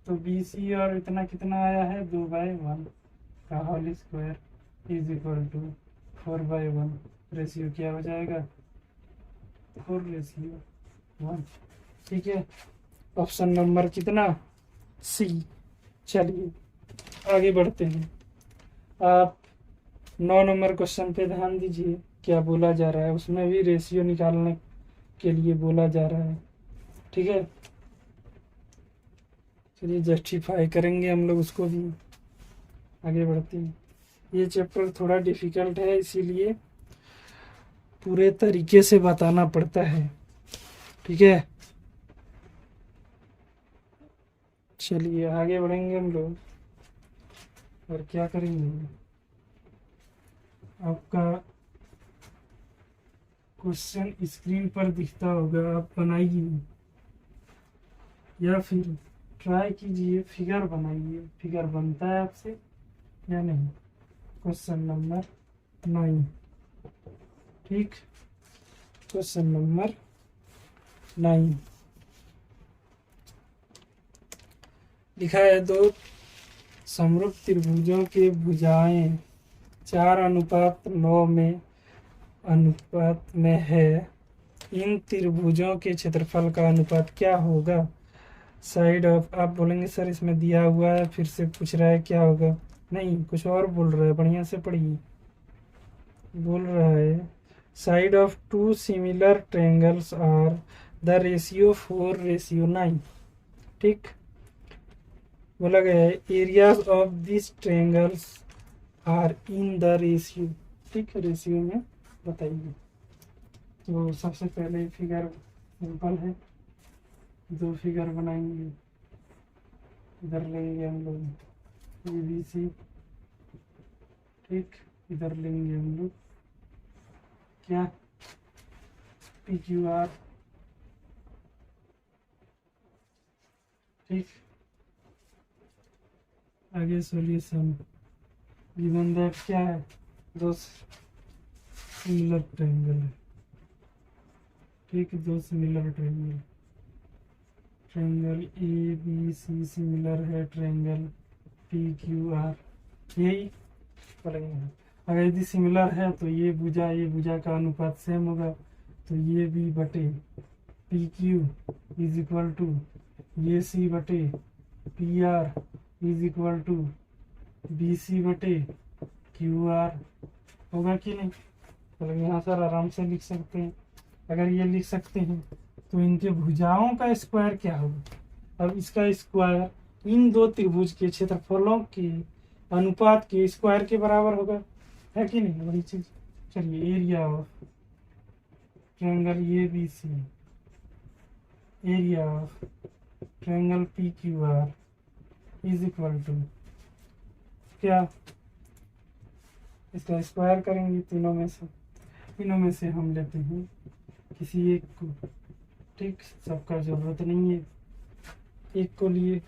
तो बी सी और इतना कितना आया है 2/1 का whole square is equal to 4/1, ratio क्या हो जाएगा 4:1। ठीक है, ऑप्शन नंबर कितना सी। चलिए आगे बढ़ते हैं। आप 9 नंबर क्वेश्चन पे ध्यान दीजिए, क्या बोला जा रहा है। उसमें भी रेशियो निकालने के लिए बोला जा रहा है। ठीक है, चलिए जस्टिफाई करेंगे हम लोग उसको भी। आगे बढ़ते हैं। ये चैप्टर थोड़ा डिफिकल्ट है, इसीलिए पूरे तरीके से बताना पड़ता है। ठीक है, चलिए आगे बढ़ेंगे हम लोग। और क्या करेंगे, आपका क्वेश्चन स्क्रीन पर दिखता होगा, आप बनाइए या फिर ट्राई कीजिए, फिगर बनाइए। फिगर बनता है आपसे या नहीं। Question number 9। ठीक, क्वेश्चन नंबर 9 लिखा है, 2 समरूप त्रिभुजों के भुजाएं 4:9 में अनुपात में है। इन त्रिभुजों के क्षेत्रफल का अनुपात क्या होगा। साइड ऑफ, आप बोलेंगे सर इसमें दिया हुआ है, फिर से पूछ रहा है क्या होगा। नहीं, कुछ और बोल रहा है, बढ़िया से पढ़िए। बोल रहा है side of 2 similar triangles are the ratio 4:9। ठीक, बोला गया है areas of this triangles are in the ratio. ठीक, रेशियो में बताइए। तो सबसे पहले फिगर सिंपल है, 2 फिगर बनाएंगे। इधर लेंगे हम लोग ए बी सी, ठीक, इधर लेंगे हम लोग क्या पी क्यू आर। ठीक, आगे सॉल्यूशन गिवन दैट क्या है, 2 सिमिलर ट्रायंगल है। ठीक, 2 similar triangle, triangle A B C similar है ट्रायंगल पी क्यू आर, यही पढ़ेंगे। अगर यदि सिमिलर है तो ये भुजा का अनुपात सेम होगा, तो ये बी बटे P Q is equal to ये सी बटे P R is equal to B C बटे क्यू आर होगा कि नहीं। तो यहाँ सर आराम से लिख सकते हैं। अगर ये लिख सकते हैं तो इनके भुजाओं का स्क्वायर क्या होगा। अब इसका स्क्वायर इन 2 त्रिभुज के क्षेत्रफलों के अनुपात के स्क्वायर के बराबर होगा, है कि नहीं, वही चीज। चलिए area of triangle A B C, area of triangle P Q R is equal to क्या, इसका स्क्वायर करेंगे। तीनों में से हम लेते हैं किसी एक को। ठीक, सबका जरूरत नहीं है, एक को लिए।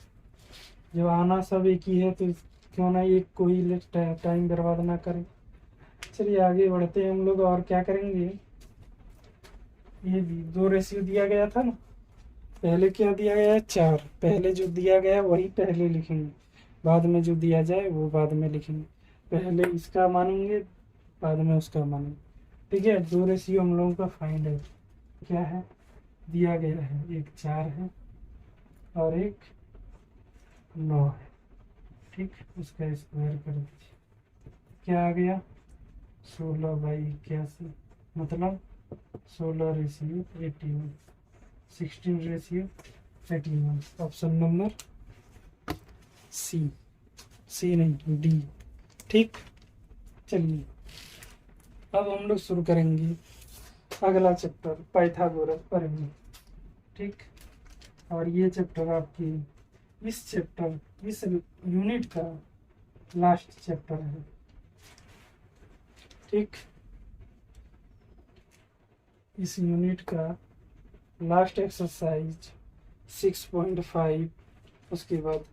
जब आना सब एक ही है तो क्यों ना एक को ही ले, टाइम बर्बाद ना करें। चलिए आगे बढ़ते हैं हम लोग। और क्या करेंगे, ये भी 2 रेशियो दिया गया था ना, पहले क्या दिया गया है 4। पहले जो दिया गया वही पहले लिखेंगे, बाद में जो दिया जाए वो बाद में लिखेंगे। पहले इसका मानेंगे, बाद में उसका मानेंगे। ठीक है, 2 रेशियो हम लोगों का फाइंड है, क्या है दिया गया है, एक 4 है और एक 9 है। ठीक, उसका स्क्वायर कर दीजिए, क्या आ गया 16/81, मतलब 16:81, 16:81। ऑप्शन नंबर सी नहीं, डी। ठीक, चलिए अब हम लोग शुरू करेंगे अगला चैप्टर, पाइथागोरस पढ़ेंगे। ठीक, और ये चैप्टर आपकी इस यूनिट का लास्ट चैप्टर है। ठीक, इस यूनिट का लास्ट एक्सरसाइज 6.5 उसके बाद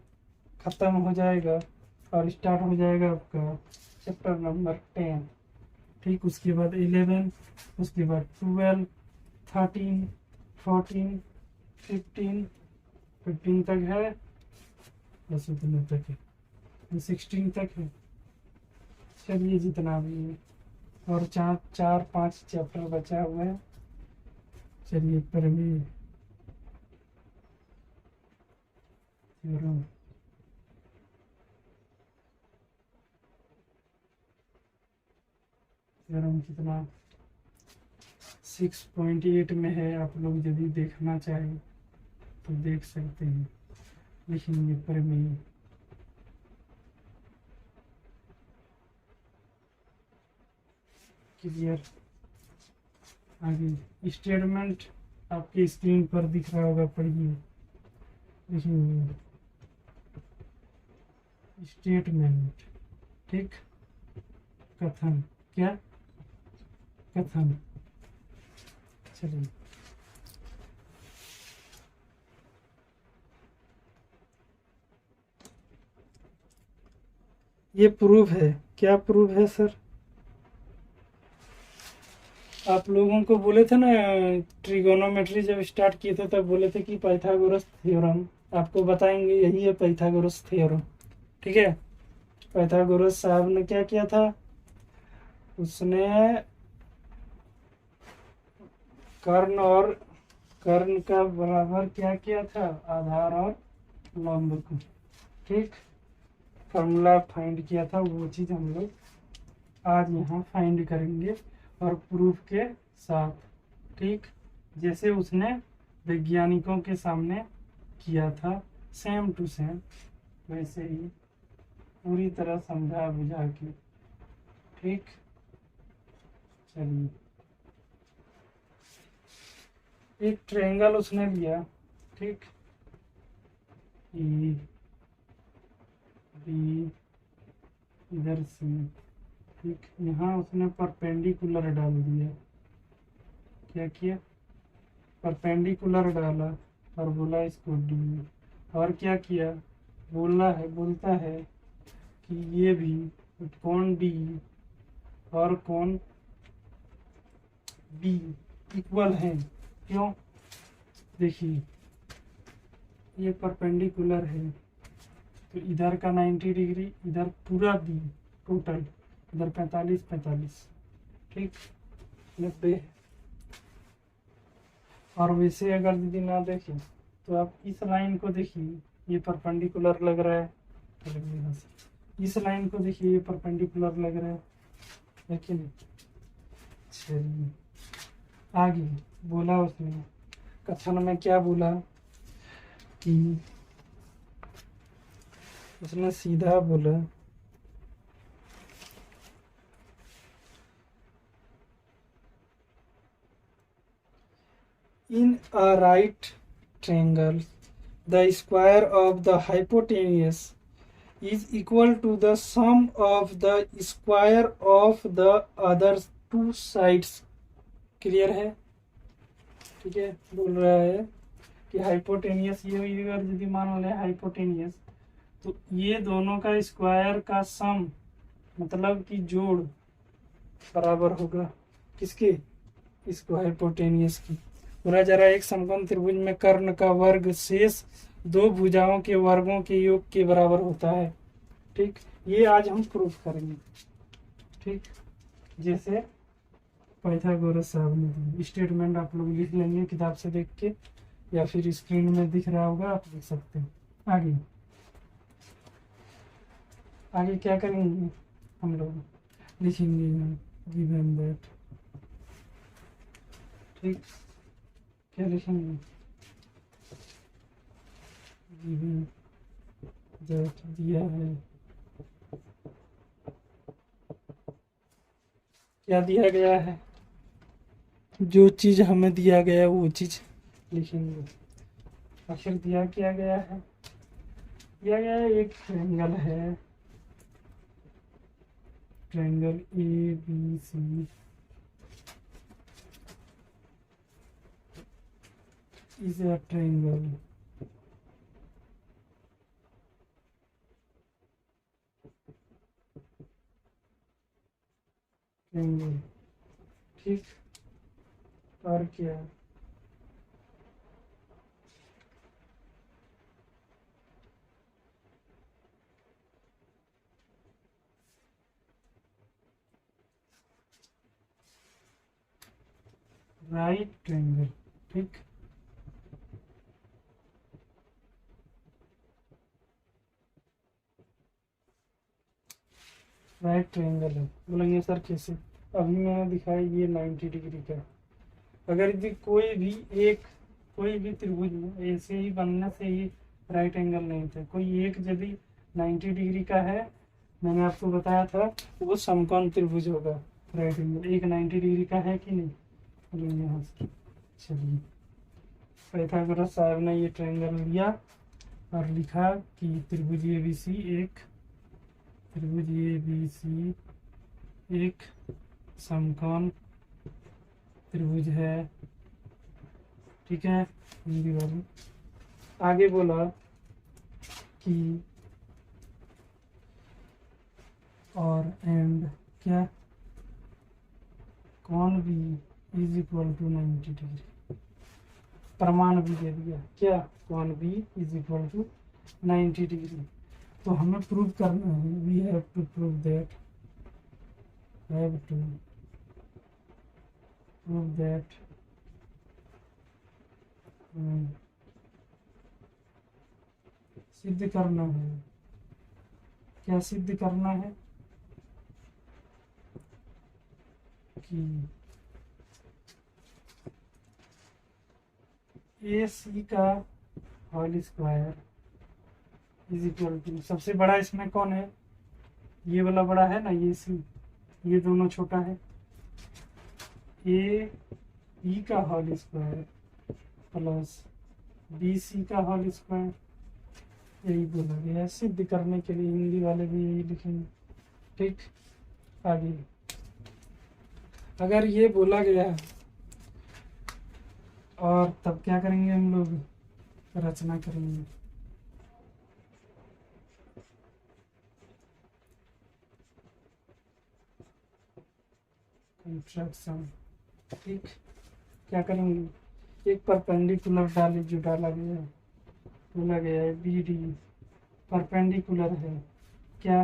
खत्म हो जाएगा और स्टार्ट हो जाएगा आपका चैप्टर नंबर 10। ठीक, उसके बाद 11, उसके बाद 12, 13, 14, 15 तक है, बस उतने तक है, 16 तक है। चलिए जितना भी है, और 4-5 चैप्टर बचा हुआ है। चलिए प्रमेय थ्योरम, कितना 6.8 में है। आप लोग यदि देखना चाहें तो देख सकते हैं, लिखेंगे प्रमेय। क्लियर। आगे स्टेटमेंट आपकी स्क्रीन पर दिख रहा होगा, पढ़िए। लिखेंगे स्टेटमेंट। ठीक, कथन, क्या कथन। चलिए ये प्रूफ है, क्या प्रूफ है सर? आप लोगों को बोले थे ना, ट्रिगोनोमेट्री जब स्टार्ट किए थे तब बोले थे कि पाइथागोरस थ्योरम आपको बताएंगे, यही है पाइथागोरस थ्योरम। ठीक है, पाइथागोरस साहब ने क्या किया था, उसने कर्ण का बराबर क्या किया था, आधार और लंब को। ठीक, फॉर्मूला फाइंड किया था, वो चीज हम लोग आज यहाँ फाइंड करेंगे और प्रूफ के साथ। ठीक, जैसे उसने वैज्ञानिकों के सामने किया था, सेम टू सेम वैसे ही पूरी तरह समझा बुझा के। ठीक, चलिए एक ट्रायंगल उसने लिया। ठीक, ई बी इधर से। ठीक, यहाँ उसने परपेंडिकुलर डाल दिया, क्या किया, परपेंडिकुलर डाला और बोला इसको डी। और क्या किया, बोलता है कि ये भी कौन डी और कौन बी इक्वल है। क्यों, देखिए ये परपेंडिकुलर है तो इधर का 90 डिग्री, इधर पूरा बी टोटल, इधर 45। ठीक, 90। और वैसे अगर दीदी ना देखें तो आप इस लाइन को देखिए, ये परपेंडिकुलर लग रहा है, इस लाइन को देखिए, ये परपेंडिकुलर लग रहा है कि नहीं। चलिए आगे बोला उसने, कथन में क्या बोला कि उसने सीधा बोला in a right triangle the square of the hypotenuse is equal to the sum of the square of the other two sides। Clear है? ठीक है, बोल रहा है कि हाइपोटेनियस, ये अगर यदि मान लें हाइपोटेनियस, तो ये दोनों का स्क्वायर का सम, मतलब कि जोड़ बराबर होगा किसके, इसको हाइपोटेनियस की। बोला जा रहा है एक समकोण त्रिभुज में कर्ण का वर्ग शेष दो भुजाओं के वर्गों के योग के बराबर होता है। ठीक, ये आज हम प्रूफ करेंगे। ठीक, जैसे पाइथागोरस साहब ने दी। स्टेटमेंट आप लोग लिख लेंगे किताब से देख के, या फिर स्क्रीन में दिख रहा होगा, आप लिख सकते हैं। आगे आगे क्या करेंगे हम लोग, लिखेंगे गिवन दैट। ठीक, क्या लिखेंगे, गिवन दैट दिया है, क्या दिया गया है, जो चीज हमें दिया गया है वो चीज लिखेंगे। आखिर दिया क्या गया है, दिया गया है एक ट्रायंगल है, triangle ABC is a triangle triangle. ठीक, और क्या, राइट ट्रायंगल। ठीक, राइट ट्रायंगल है। बोलेंगे सर कैसे, अभी मैंने दिखाया ये 90 डिग्री का। अगर यदि कोई भी त्रिभुज में ऐसे ही बनने से ही राइट एंगल नहीं था, कोई एक यदि 90 डिग्री का है, मैंने आपको बताया था वो समकोण त्रिभुज होगा। राइट एंगल एक 90 डिग्री का है कि नहीं, बोलेंगे यहाँ से। चलिए, पाइथागोरस साहब ने ये ट्रायंगल लिया और लिखा कि त्रिभुज ABC एक समकोण त्रिभुज है। ठीक है, हिंदी वाली। आगे बोला कि और एंड क्या, कौन भी इज इक्वल टू 90 डिग्री, प्रमाण भी दे दिया। क्या, कौन भी इज इक्वल टू 90 डिग्री। तो हमें प्रूव करना है, we have to prove that, सिद्ध करना है। क्या सिद्ध करना है कि AC का whole square is equal to, सबसे बड़ा इसमें कौन है, ये वाला बड़ा है ना AC, ये दोनों छोटा है। AE का होल स्क्वायर प्लस BC का होल स्क्वायर, यही बोला गया है। सिद्ध करने के लिए हिंदी वाले भी यही लिखेंगे। ठीक, आगे अगर ये बोला गया है और तब क्या करेंगे हम लोग, रचना करेंगे। कंस्ट्रक्शन। ठीक, क्या करेंगे, एक परपेंडिकुलर डाले जो डाला गया है, बोला गया है BD परपेंडिकुलर है क्या,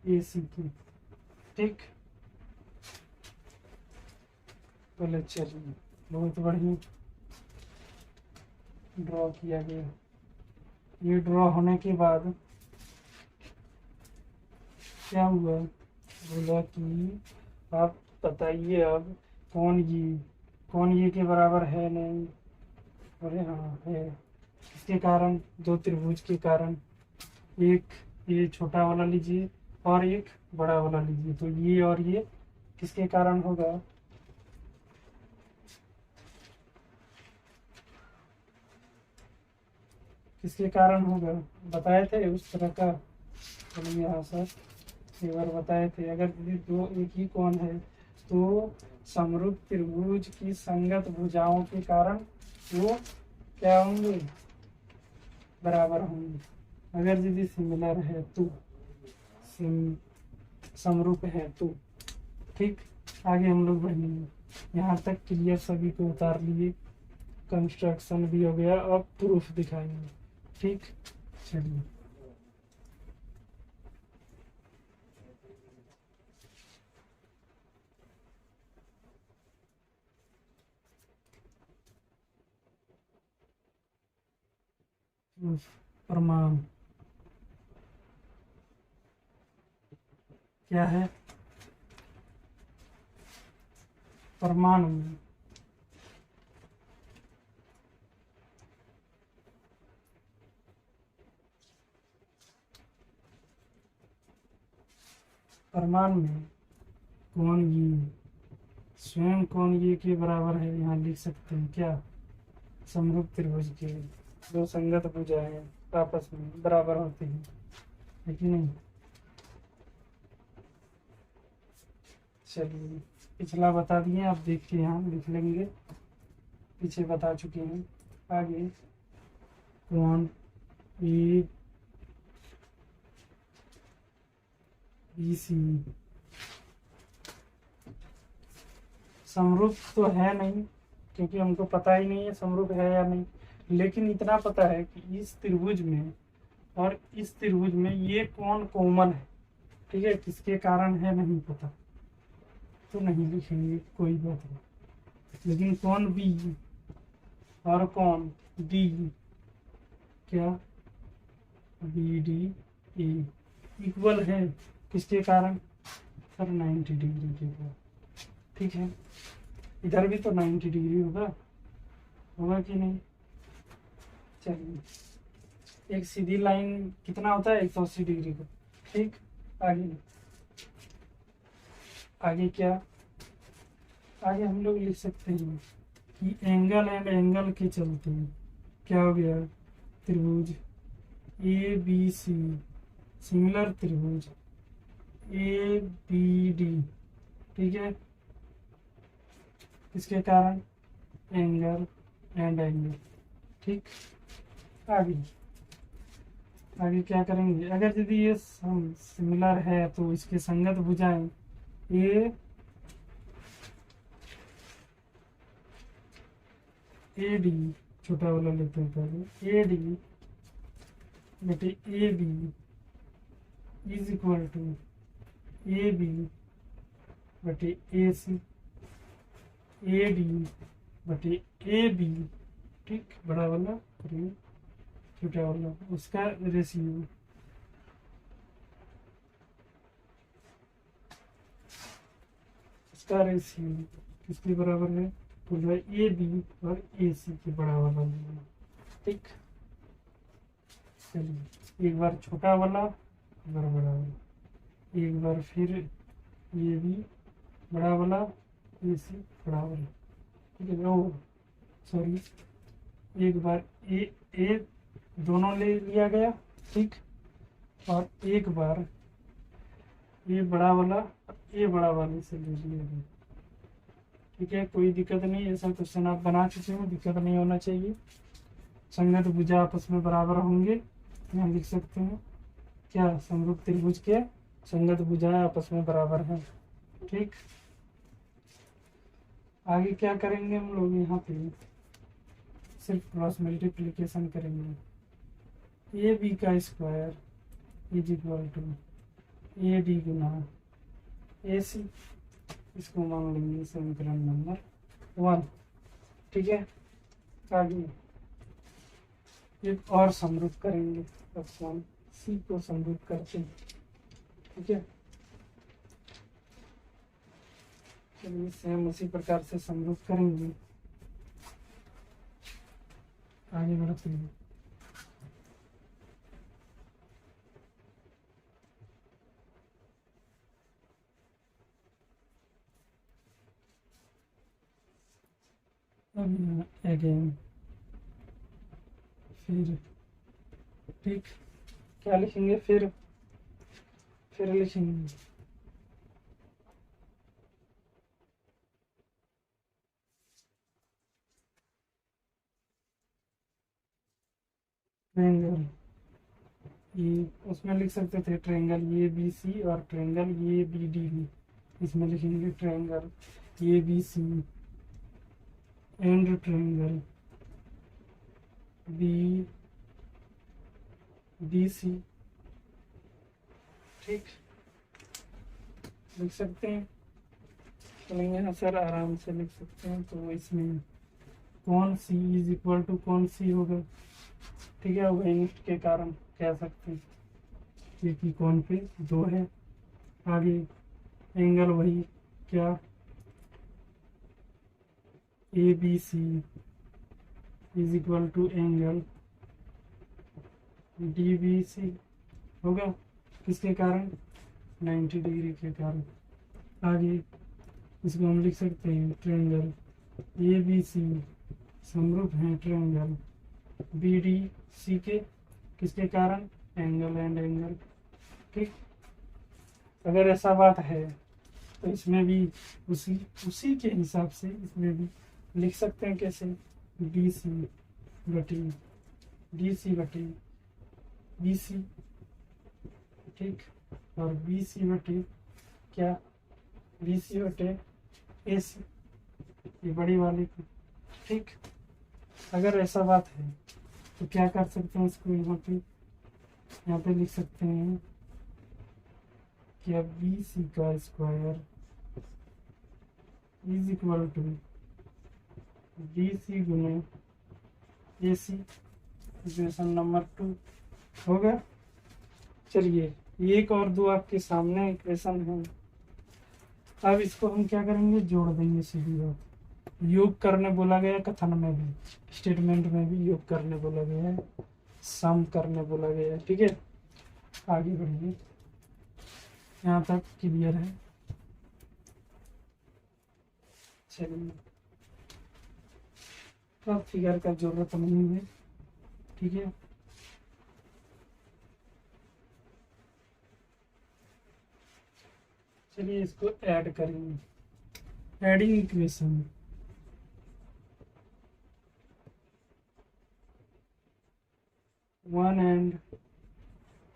AC की। ठीक, बोले चलिए, बहुत बढ़िया ड्रॉ किया गया। ये ड्रॉ होने के बाद क्या हुआ, बोला कि आप बताइए अब कौन ये के बराबर है नहीं। बोले हाँ है। इसके कारण, दो त्रिभुज के कारण, एक ये छोटा वाला लीजिए और एक बड़ा वाला लीजिए, तो ये और ये किसके कारण होगा, किसके कारण होगा, बताए थे उस तरह का। चलिए यहाँ सर एक बार बताए थे, अगर यदि दो एक ही कोण है तो समरूप त्रिभुज की संगत भुजाओं के कारण वो क्या होंगे, बराबर होंगे। अगर यदि सिमिलर है तो, समरूप है तो। ठीक, आगे हम लोग बढ़ेंगे। यहाँ तक क्लियर, सभी को उतार लिए, कंस्ट्रक्शन भी हो गया, अब प्रूफ दिखाएंगे। ठीक, चलिए प्रमाण क्या है? परमाणु में कोण ये स्वयं कोण ये के बराबर है। यहाँ लिख सकते हैं क्या? समरूप त्रिभुज के दो संगत भुजाएं आपस में बराबर होते हैं, है कि नहीं? चलिए, पिछला बता दिए, आप देखिए यहाँ लिख लेंगे, पीछे बता चुके हैं। आगे कोण ए बी सी समरूप तो है नहीं, क्योंकि हमको पता ही नहीं है समरूप है या नहीं, लेकिन इतना पता है कि इस त्रिभुज में और इस त्रिभुज में ये कोण कॉमन है। ठीक है, किसके कारण है नहीं पता, तो नहीं लिखेंगे, कोई बात नहीं। लेकिन कोण बी और कोण डी, क्या बी डी ए इक्वल है, किसके कारण? सर 90 डिग्री के कारण। ठीक है, इधर भी तो 90 डिग्री होगा कि नहीं? चलिए, एक सीधी लाइन कितना होता है? 180 डिग्री का। ठीक, आगे क्या? आगे हम लोग लिख सकते हैं कि एंगल एंड एंगल के चलते क्या हो गया? त्रिभुज ए बी सी, सिमिलर त्रिभुज ए बी डी। ठीक है, इसके कारण एंगल एंड एंगल। ठीक, आगे क्या करेंगे? अगर यदि ये सिमिलर है तो इसके संगत भुजाएं ए डी, छोटा वाला लेते हैं पहले, ए डी बटे A B is equal to A B बटे ए सी, ए डी बटे ए बी। ठीक, बड़ा वाला छोटा वाला, उसका रेशियो किसके बराबर है? तो जो है ए बी और ए सी के बराबर होगा। ठीक, चलिए, एक बार छोटा वाला, एक बार बड़ा वाला, एक बार फिर ये भी बड़ा वाला, ए सी बड़ा वाला। ठीक है, ओ सॉरी, एक बार ए दोनों ले लिया गया। ठीक, और एक बार ये बड़ा वाला ये बड़ा वाले से ले लिया गया। ठीक है, कोई दिक्कत नहीं, ऐसा क्वेश्चन आप बना चुके हो, दिक्कत नहीं होना चाहिए। संगत भुजा आपस में बराबर होंगे, यहाँ लिख सकते हैं क्या? समरूप त्रिभुज के संगत भुजाएं आपस में बराबर हैं। ठीक, आगे क्या करेंगे हम लोग? यहाँ पे सिर्फ क्रॉस मल्टीप्लीकेशन करेंगे। ए बी का square is equal to A D गुना ए सी, इसको मान लेंगे समीकरण नंबर 1। ठीक है, आगे एक और समरूप करेंगे, ऑप्शन सी को समरूप करते हैं। ठीक है, चलिए सेम उसी प्रकार से समरूप करेंगे, आगे बढ़ते हैं। अब अगेन फिर, ठीक, क्या लिखेंगे? फिर लिखेंगे ट्रायंगल, ये उसमें लिख सकते थे ट्रायंगल ए बी सी और ट्रायंगल ए बी डी भी। इसमें लिखेंगे triangle A B C and triangle B D C. ठीक, लिख सकते हैं, चलेंगे यहाँ सर आराम से लिख सकते हैं। तो इसमें कौन सी इज इक्वल टू कौन सी होगा? ठीक है, ओवरशिफ्ट के कारण कह सकते हैं, क्योंकि कोण पे 2 है। आगे एंगल वही क्या, A B C is equal to angle D B C होगा, किसके कारण, 90 डिग्री के कारण। आगे इसको हम लिख सकते हैं ट्रायंगल ए बी सी समरूप है ट्रायंगल बी डी सी के, किसके कारण, एंगल एंड एंगल। ठीक, अगर ऐसा बात है तो इसमें भी उसी उसी के हिसाब से इसमें भी लिख सकते हैं, कैसे, डी सी बटी बी सी, ठीक, और बी सी बटे क्या, बी सी बटे ए सी, ये बड़ी वाली की। ठीक, अगर ऐसा बात है तो क्या कर सकते हैं, इसको यहाँ पे लिख सकते हैं कि अब बी सी का square is equal to B C गुने ए सी, इक्वेशन नंबर 2 होगा। चलिए, 1 और 2 आपके सामने इक्वेशन है। अब इसको हम क्या करेंगे, जोड़ देंगे सीधी बात। योग करने बोला गया, कथन में भी, स्टेटमेंट में भी योग करने बोला गया है, सम करने बोला गया है। ठीक है, आगे बढ़िए, यहाँ तक क्लियर है। चलिए, अब फिगर का जरूरत नहीं है। ठीक है, चलिए इसको ऐड करेंगे, एडिंग इक्वेशन। वन एंड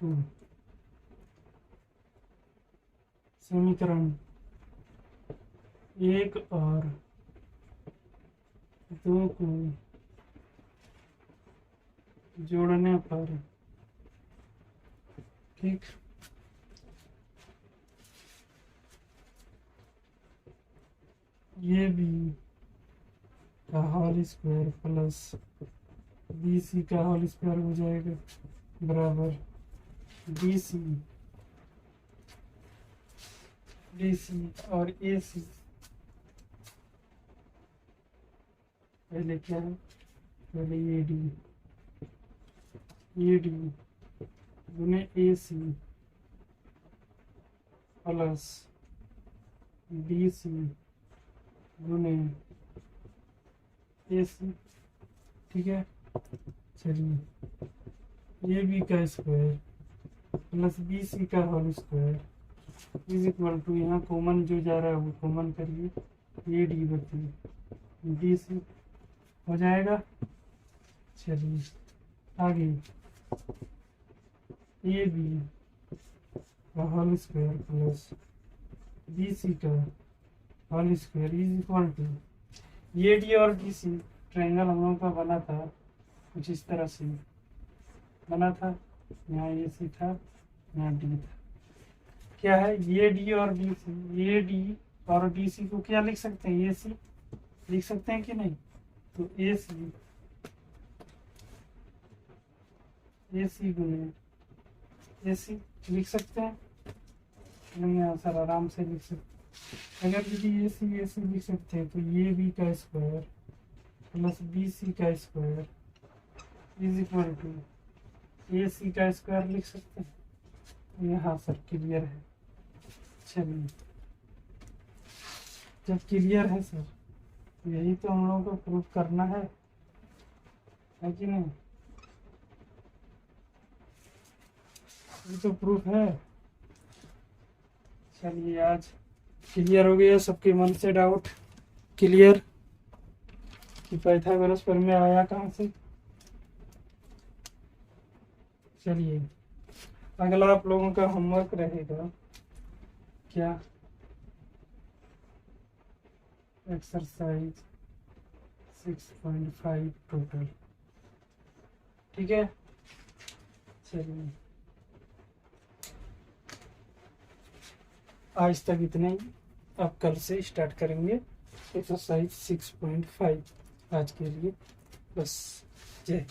2 समीकरण 1 और 2 को जोड़ने पर, ठीक, ये बी का whole square plus B C का होल स्क्वायर हो जाएगा बराबर बी सी और ए सी, पहले क्या है, पहले ए डी गुने A C plus B C गुने ए सी। ठीक है, चलिए, ए बी का स्क्वायर प्लस बी सी का whole square is equal to, यहाँ कॉमन जो जा रहा है वो कॉमन करिए, ए डी बटी डी सी हो जाएगा। चलिए आगे, ए बी का whole square plus B C का whole square is equal to, A D और डी सी ट्रायंगल हम लोगों का बना था कुछ इस तरह से बना था, यहाँ ए सी था, यहाँ डी था। क्या है, ए डी और डी सी, ए डी और डी सी को क्या लिख सकते हैं, ए सी लिख सकते हैं कि नहीं, तो ए सी गुने ए सी लिख सकते हैं नहीं, यहाँ सर आराम से लिख सकते। अगर यदि ए सी लिख सकते हैं तो ए बी का स्क्वायर प्लस बी सी का स्क्वायर इज इक्वल टू ए सी का स्क्वायर लिख सकते हैं। यहाँ सर क्लियर है। चलिए, जब क्लियर है सर, यही तो हम लोगों को प्रूफ करना है कि नहीं, ये तो प्रूफ है। चलिए, आज क्लियर हो गया सबके मन से डाउट क्लियर कि पाइथागोरस प्रमेय आया कहाँ से। चलिए, अगला आप लोगों का होमवर्क रहेगा क्या, एक्सरसाइज 6.5 टोटल। ठीक है, चलिए आज तक इतने ही, अब कल से स्टार्ट करेंगे एक्सरसाइज 6.5। आज के लिए बस, जय।